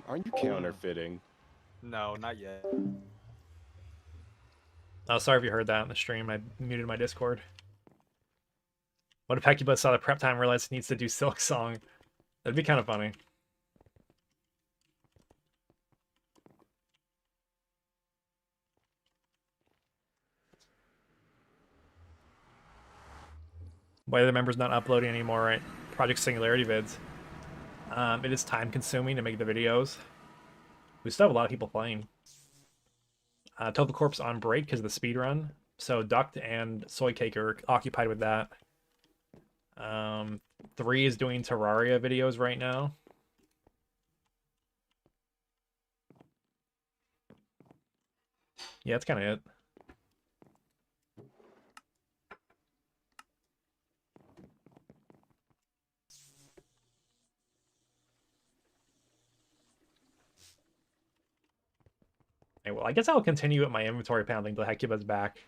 Aren't you counterfeiting? No, not yet. Oh, sorry if you heard that on the stream. I muted my Discord. What if Hecubus saw the prep time and realized he needs to do Silk Song? That'd be kind of funny. Why are the members not uploading anymore, right? Project Singularity vids. It is time consuming to make the videos. We still have a lot of people playing. Tofu Corp's on break because of the speed run. So Duct and Soy Cake are occupied with that. 3 is doing Terraria videos right now. Yeah, that's kind of it. Okay, well, I guess I'll continue with my inventory pounding until Hecuba's back.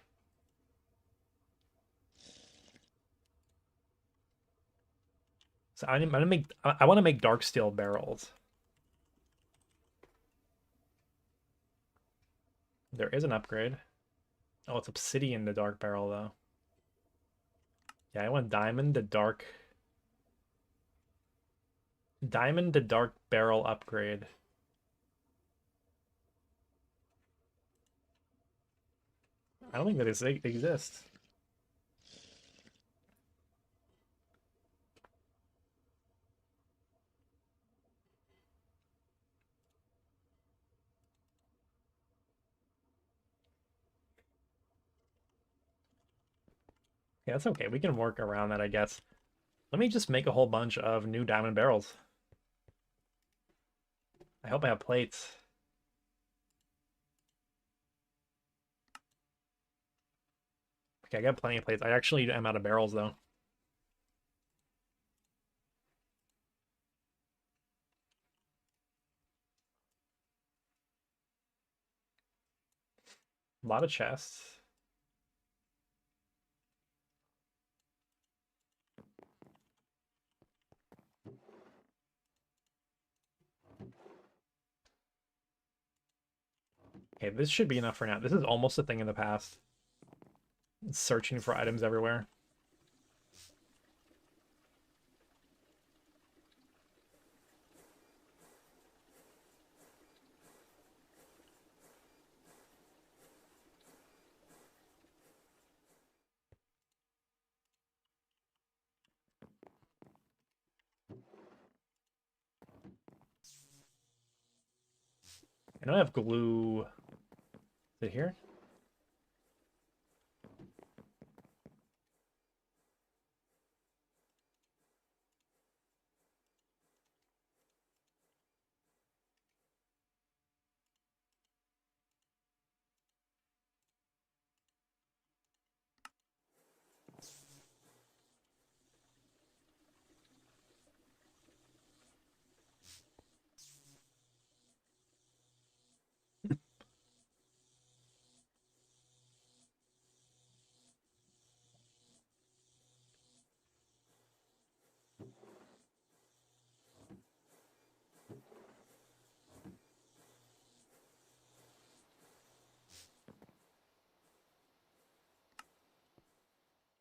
So I want to make dark steel barrels. There is an upgrade. Oh, it's obsidian to dark barrel though. Yeah, I want diamond to dark barrel upgrade. I don't think that it exists. Yeah, that's okay. We can work around that, I guess. Let me just make a whole bunch of new diamond barrels. I hope I have plates. Okay, I got plenty of plates. I actually am out of barrels, though. A lot of chests. Okay, this should be enough for now. This is almost a thing in the past. Searching for items everywhere. I know I have glue. Is it here?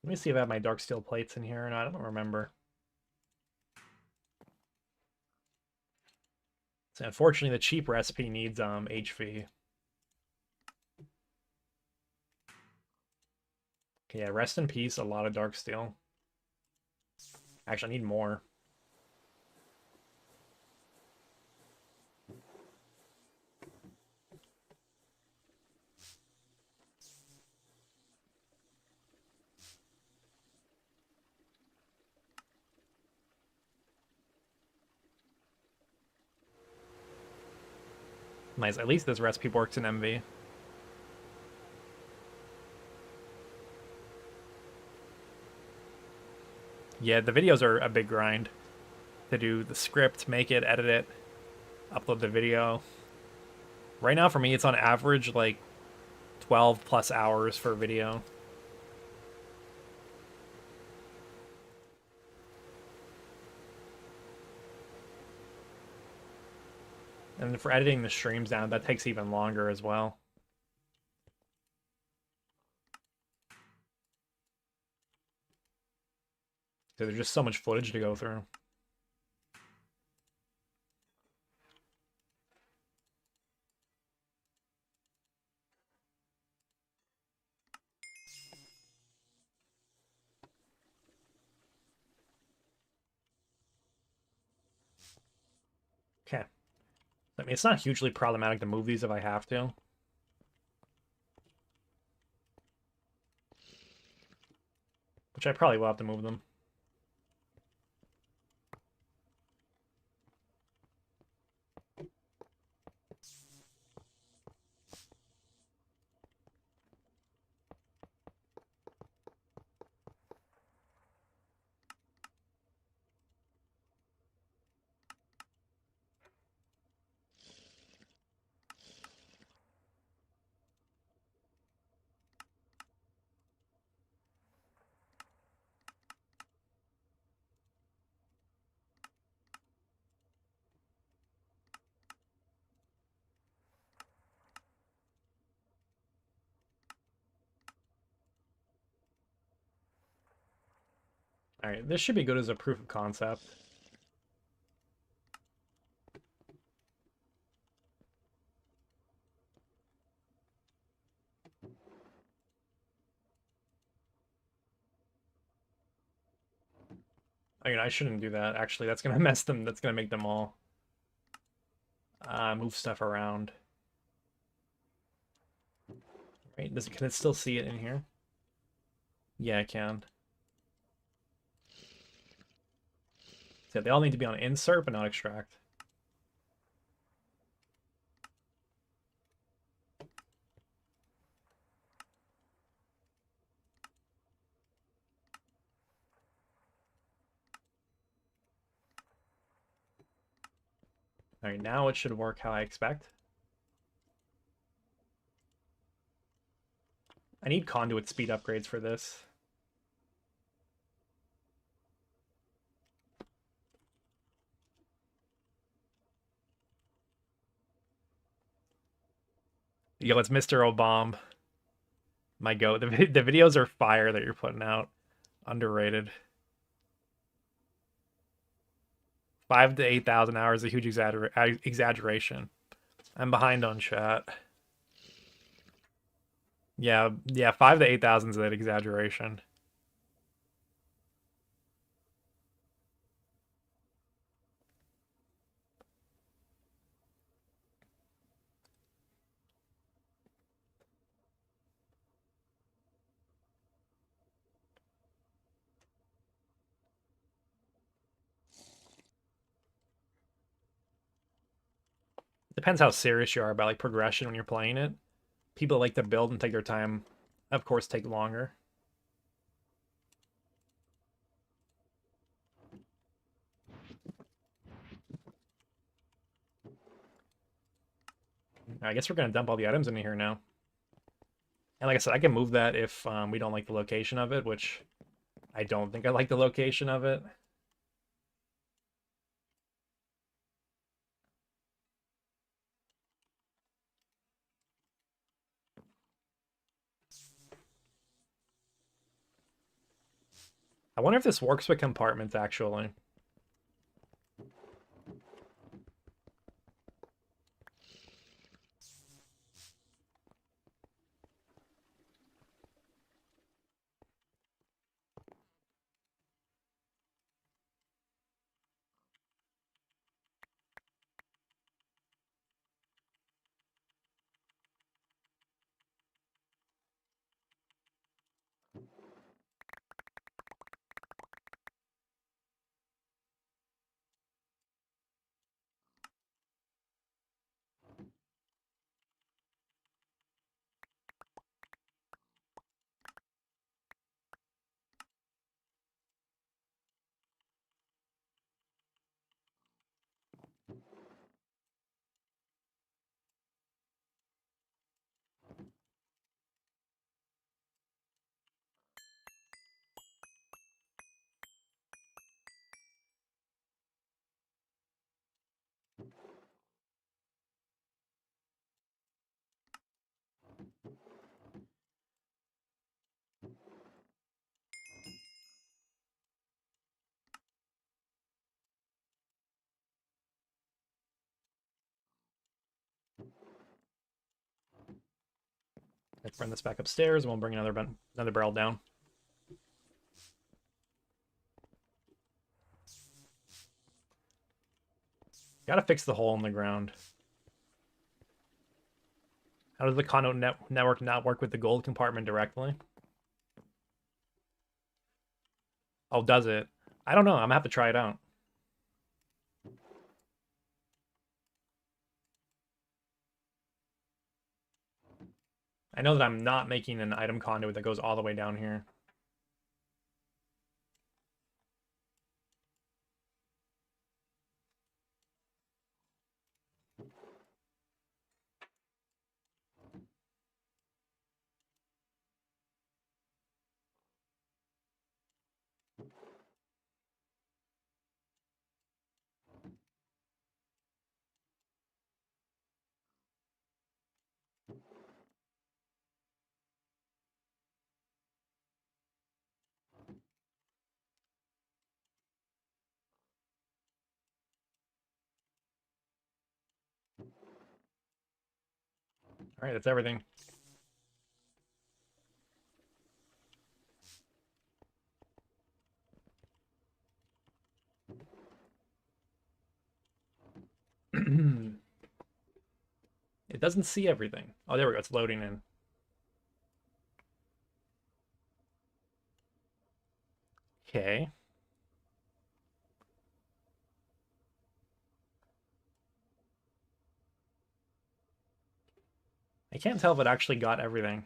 Let me see if I have my dark steel plates in here or not. I don't remember. So unfortunately, the cheap recipe needs HV. Okay, yeah, rest in peace. A lot of dark steel. Actually, I need more. Nice. At least this recipe works in MV. Yeah, the videos are a big grind. To do the script, make it, edit it, upload the video. Right now for me, it's on average like 12 plus hours for video. And for editing the streams down, that takes even longer as well. So there's just so much footage to go through. Okay. I mean, it's not hugely problematic to move these if I have to. Which I probably will have to move them. All right, this should be good as a proof of concept. I mean, I shouldn't do that. Actually, that's gonna mess them. That's gonna make them all move stuff around. Right? Can it still see it in here? Yeah, I can. So they all need to be on insert, but not extract. All right, now it should work how I expect. I need conduit speed upgrades for this. Yo, it's Mr. Obama. My goat. The videos are fire that you're putting out. Underrated. 5 to 8,000 hours is a huge exaggeration. I'm behind on chat. Yeah, 5 to 8,000 is an exaggeration. Depends how serious you are about like progression when you're playing it. People that like to build and take their time, of course, take longer. I guess we're gonna dump all the items into here now. And like I said, I can move that if we don't like the location of it, which I don't think I like the location of it. I wonder if this works with compartments, actually. Let's bring this back upstairs, and we'll bring another barrel down. Gotta fix the hole in the ground. How does the conduit network not work with the gold compartment directly? Oh, does it? I don't know. I'm gonna have to try it out. I know that I'm not making an item conduit that goes all the way down here. All right, that's everything. It doesn't see everything. Oh, there we go. It's loading in. Okay. I can't tell if it actually got everything.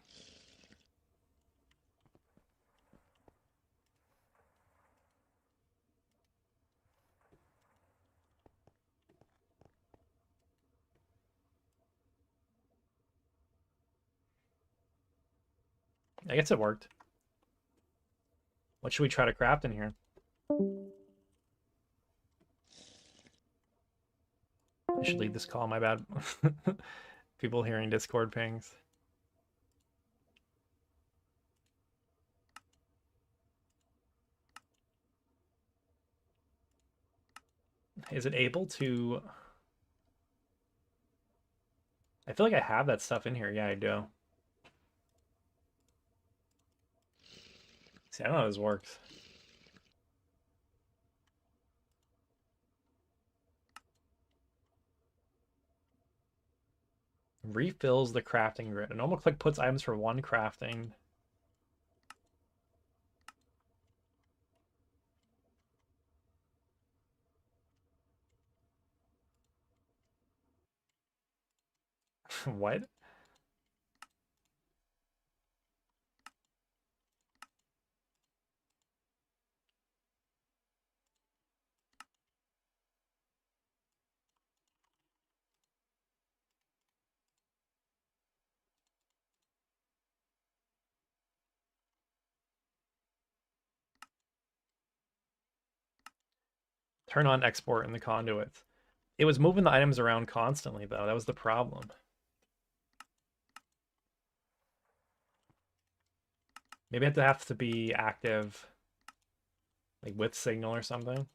I guess it worked. What should we try to craft in here? I should leave this call, my bad. People hearing Discord pings. Is it able to... I feel like I have that stuff in here. Yeah, I do. See, I don't know how this works. Refills the crafting grid. A normal click puts items for one crafting. What? Turn on export in the conduits. It was moving the items around constantly, though. That was the problem. Maybe it have to be active, like with signal or something.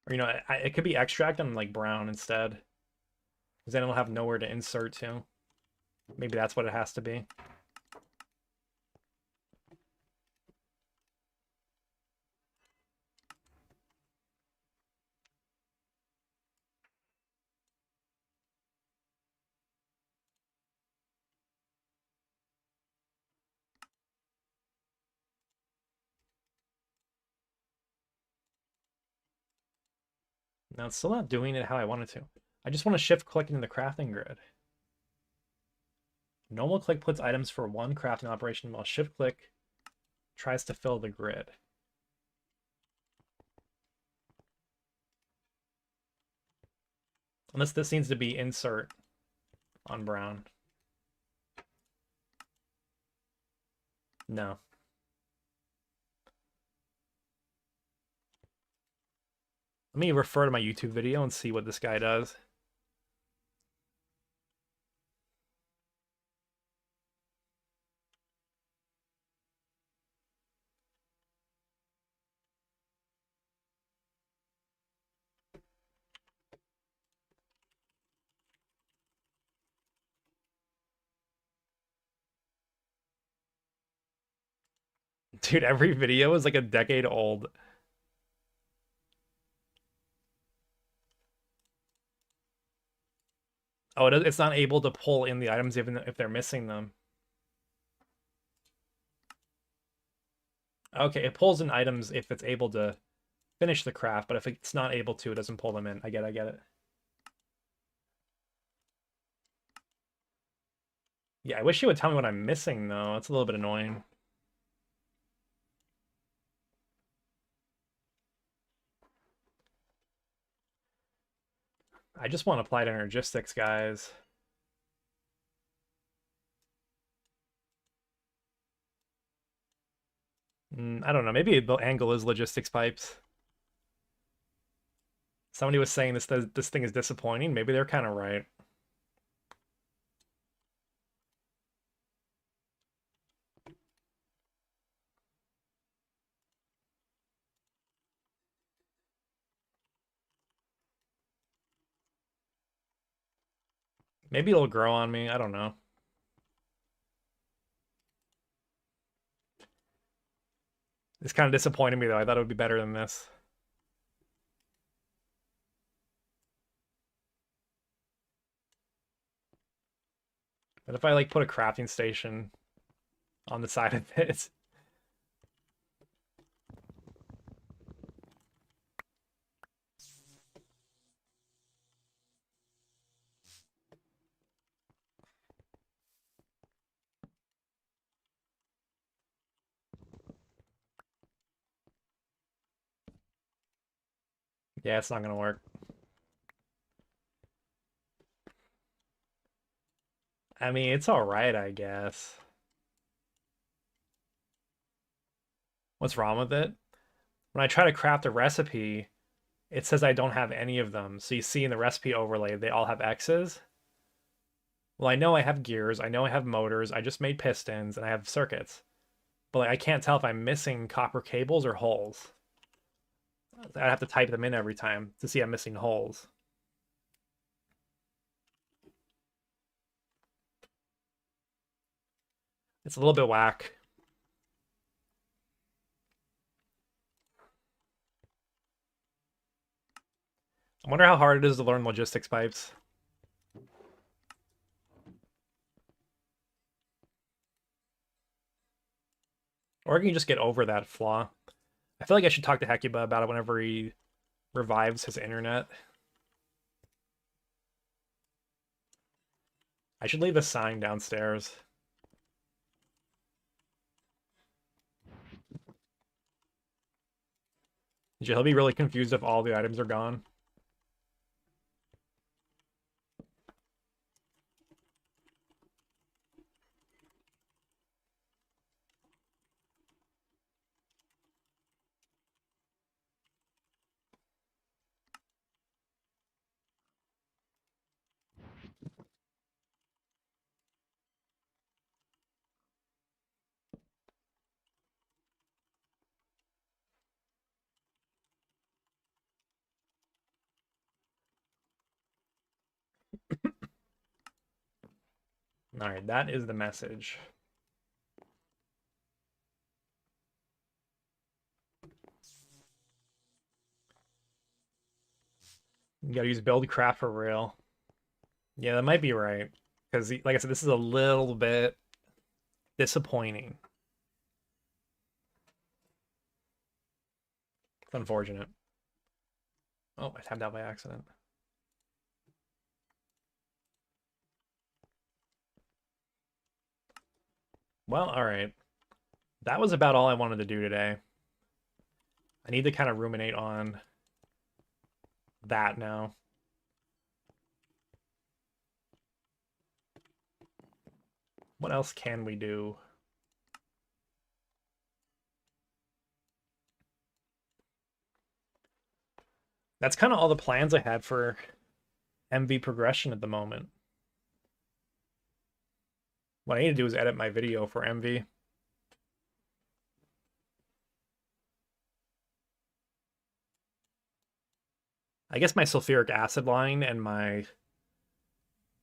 Or, you know, it could be extract on like brown instead. Because then it'll have nowhere to insert to. Maybe that's what it has to be. Now it's still not doing it how I wanted to. I just want to shift click into the crafting grid. Normal click puts items for one crafting operation while shift click tries to fill the grid. Unless this needs to be insert on brown. No. Let me refer to my YouTube video and see what this guy does. Dude, every video is like a decade old. Oh, it's not able to pull in the items even if they're missing them. Okay, it pulls in items if it's able to finish the craft, but if it's not able to, it doesn't pull them in. I get it. Yeah, I wish you would tell me what I'm missing, though. That's a little bit annoying. I just want applied energistics, guys. I don't know. Maybe the angle is logistics pipes. Somebody was saying this thing is disappointing. Maybe they're kind of right. Maybe it'll grow on me. I don't know. It's kind of disappointing me, though. I thought it would be better than this. What if I, like, put a crafting station on the side of it? Yeah, it's not gonna work. I mean, it's alright, I guess. What's wrong with it? When I try to craft a recipe, it says I don't have any of them. So you see in the recipe overlay, they all have X's. Well, I know I have gears, I know I have motors, I just made pistons, and I have circuits. But like, I can't tell if I'm missing copper cables or holes. I'd have to type them in every time to see I'm missing holes. It's a little bit whack. I wonder how hard it is to learn logistics pipes. Or can you just get over that flaw? I feel like I should talk to Hecuba about it whenever he revives his internet. I should leave a sign downstairs. He'll be really confused if all the items are gone. All right, that is the message. You gotta use build craft for real. Yeah, that might be right. Because, like I said, this is a little bit disappointing. It's unfortunate. Oh, I tapped out by accident. Well, all right. That was about all I wanted to do today. I need to kind of ruminate on that now. What else can we do? That's kind of all the plans I had for MV progression at the moment. What I need to do is edit my video for MV. I guess my sulfuric acid line and my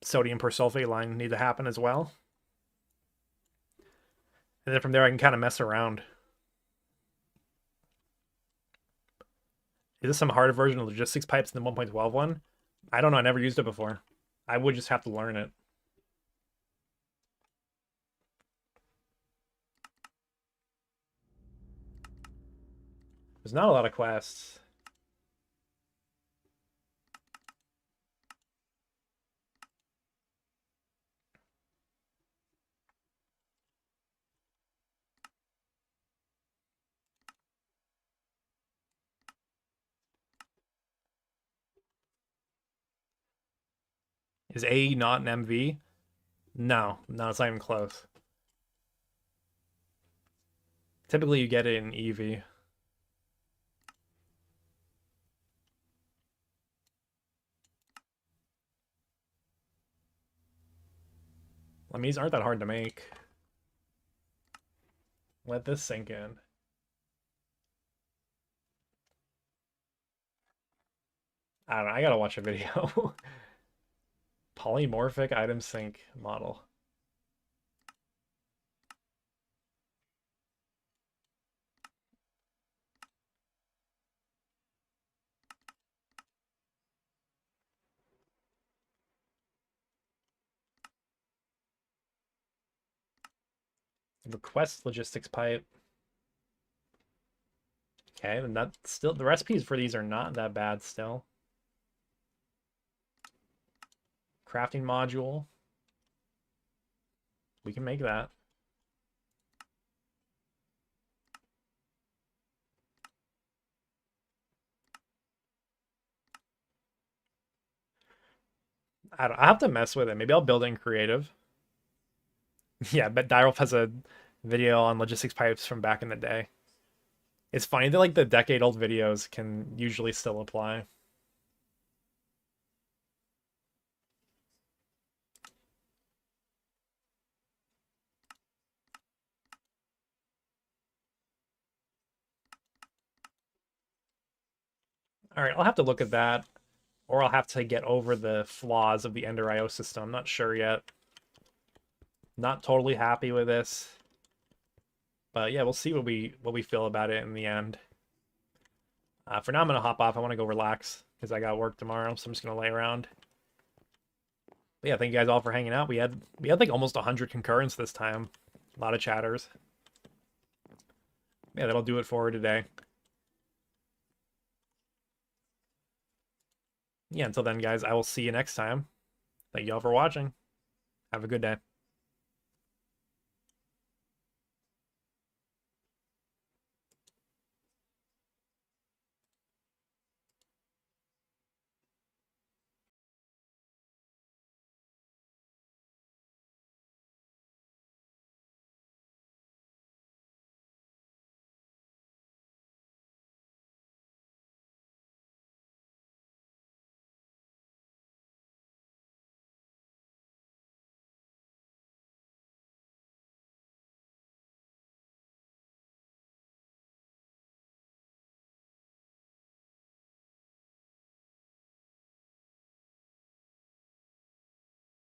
sodium persulfate line need to happen as well. And then from there I can kind of mess around. Is this some harder version of logistics pipes than the 1.12 one? I don't know. I never used it before. I would just have to learn it. There's not a lot of quests. Is AE not an MV? No, it's not even close. Typically you get it in EV. I mean, these aren't that hard to make. Let this sink in. I don't know, I gotta watch a video. Polymorphic item sync model. Request logistics pipe. Okay, then that still, the recipes for these are not that bad still. Crafting module. We can make that. I have to mess with it. Maybe I'll build it in creative. Yeah, but Direwolf has a video on logistics pipes from back in the day. It's funny that like the decade-old videos can usually still apply. All right, I'll have to look at that, or I'll have to get over the flaws of the EnderIO system. I'm not sure yet. Not totally happy with this, but yeah, we'll see what we feel about it in the end. For now, I'm gonna hop off. I want to go relax because I got work tomorrow, so I'm just gonna lay around. But yeah, thank you guys all for hanging out. We had like almost 100 concurrents this time. A lot of chatters. Yeah, that'll do it for today. Yeah, until then, guys, I will see you next time. Thank you all for watching. Have a good day.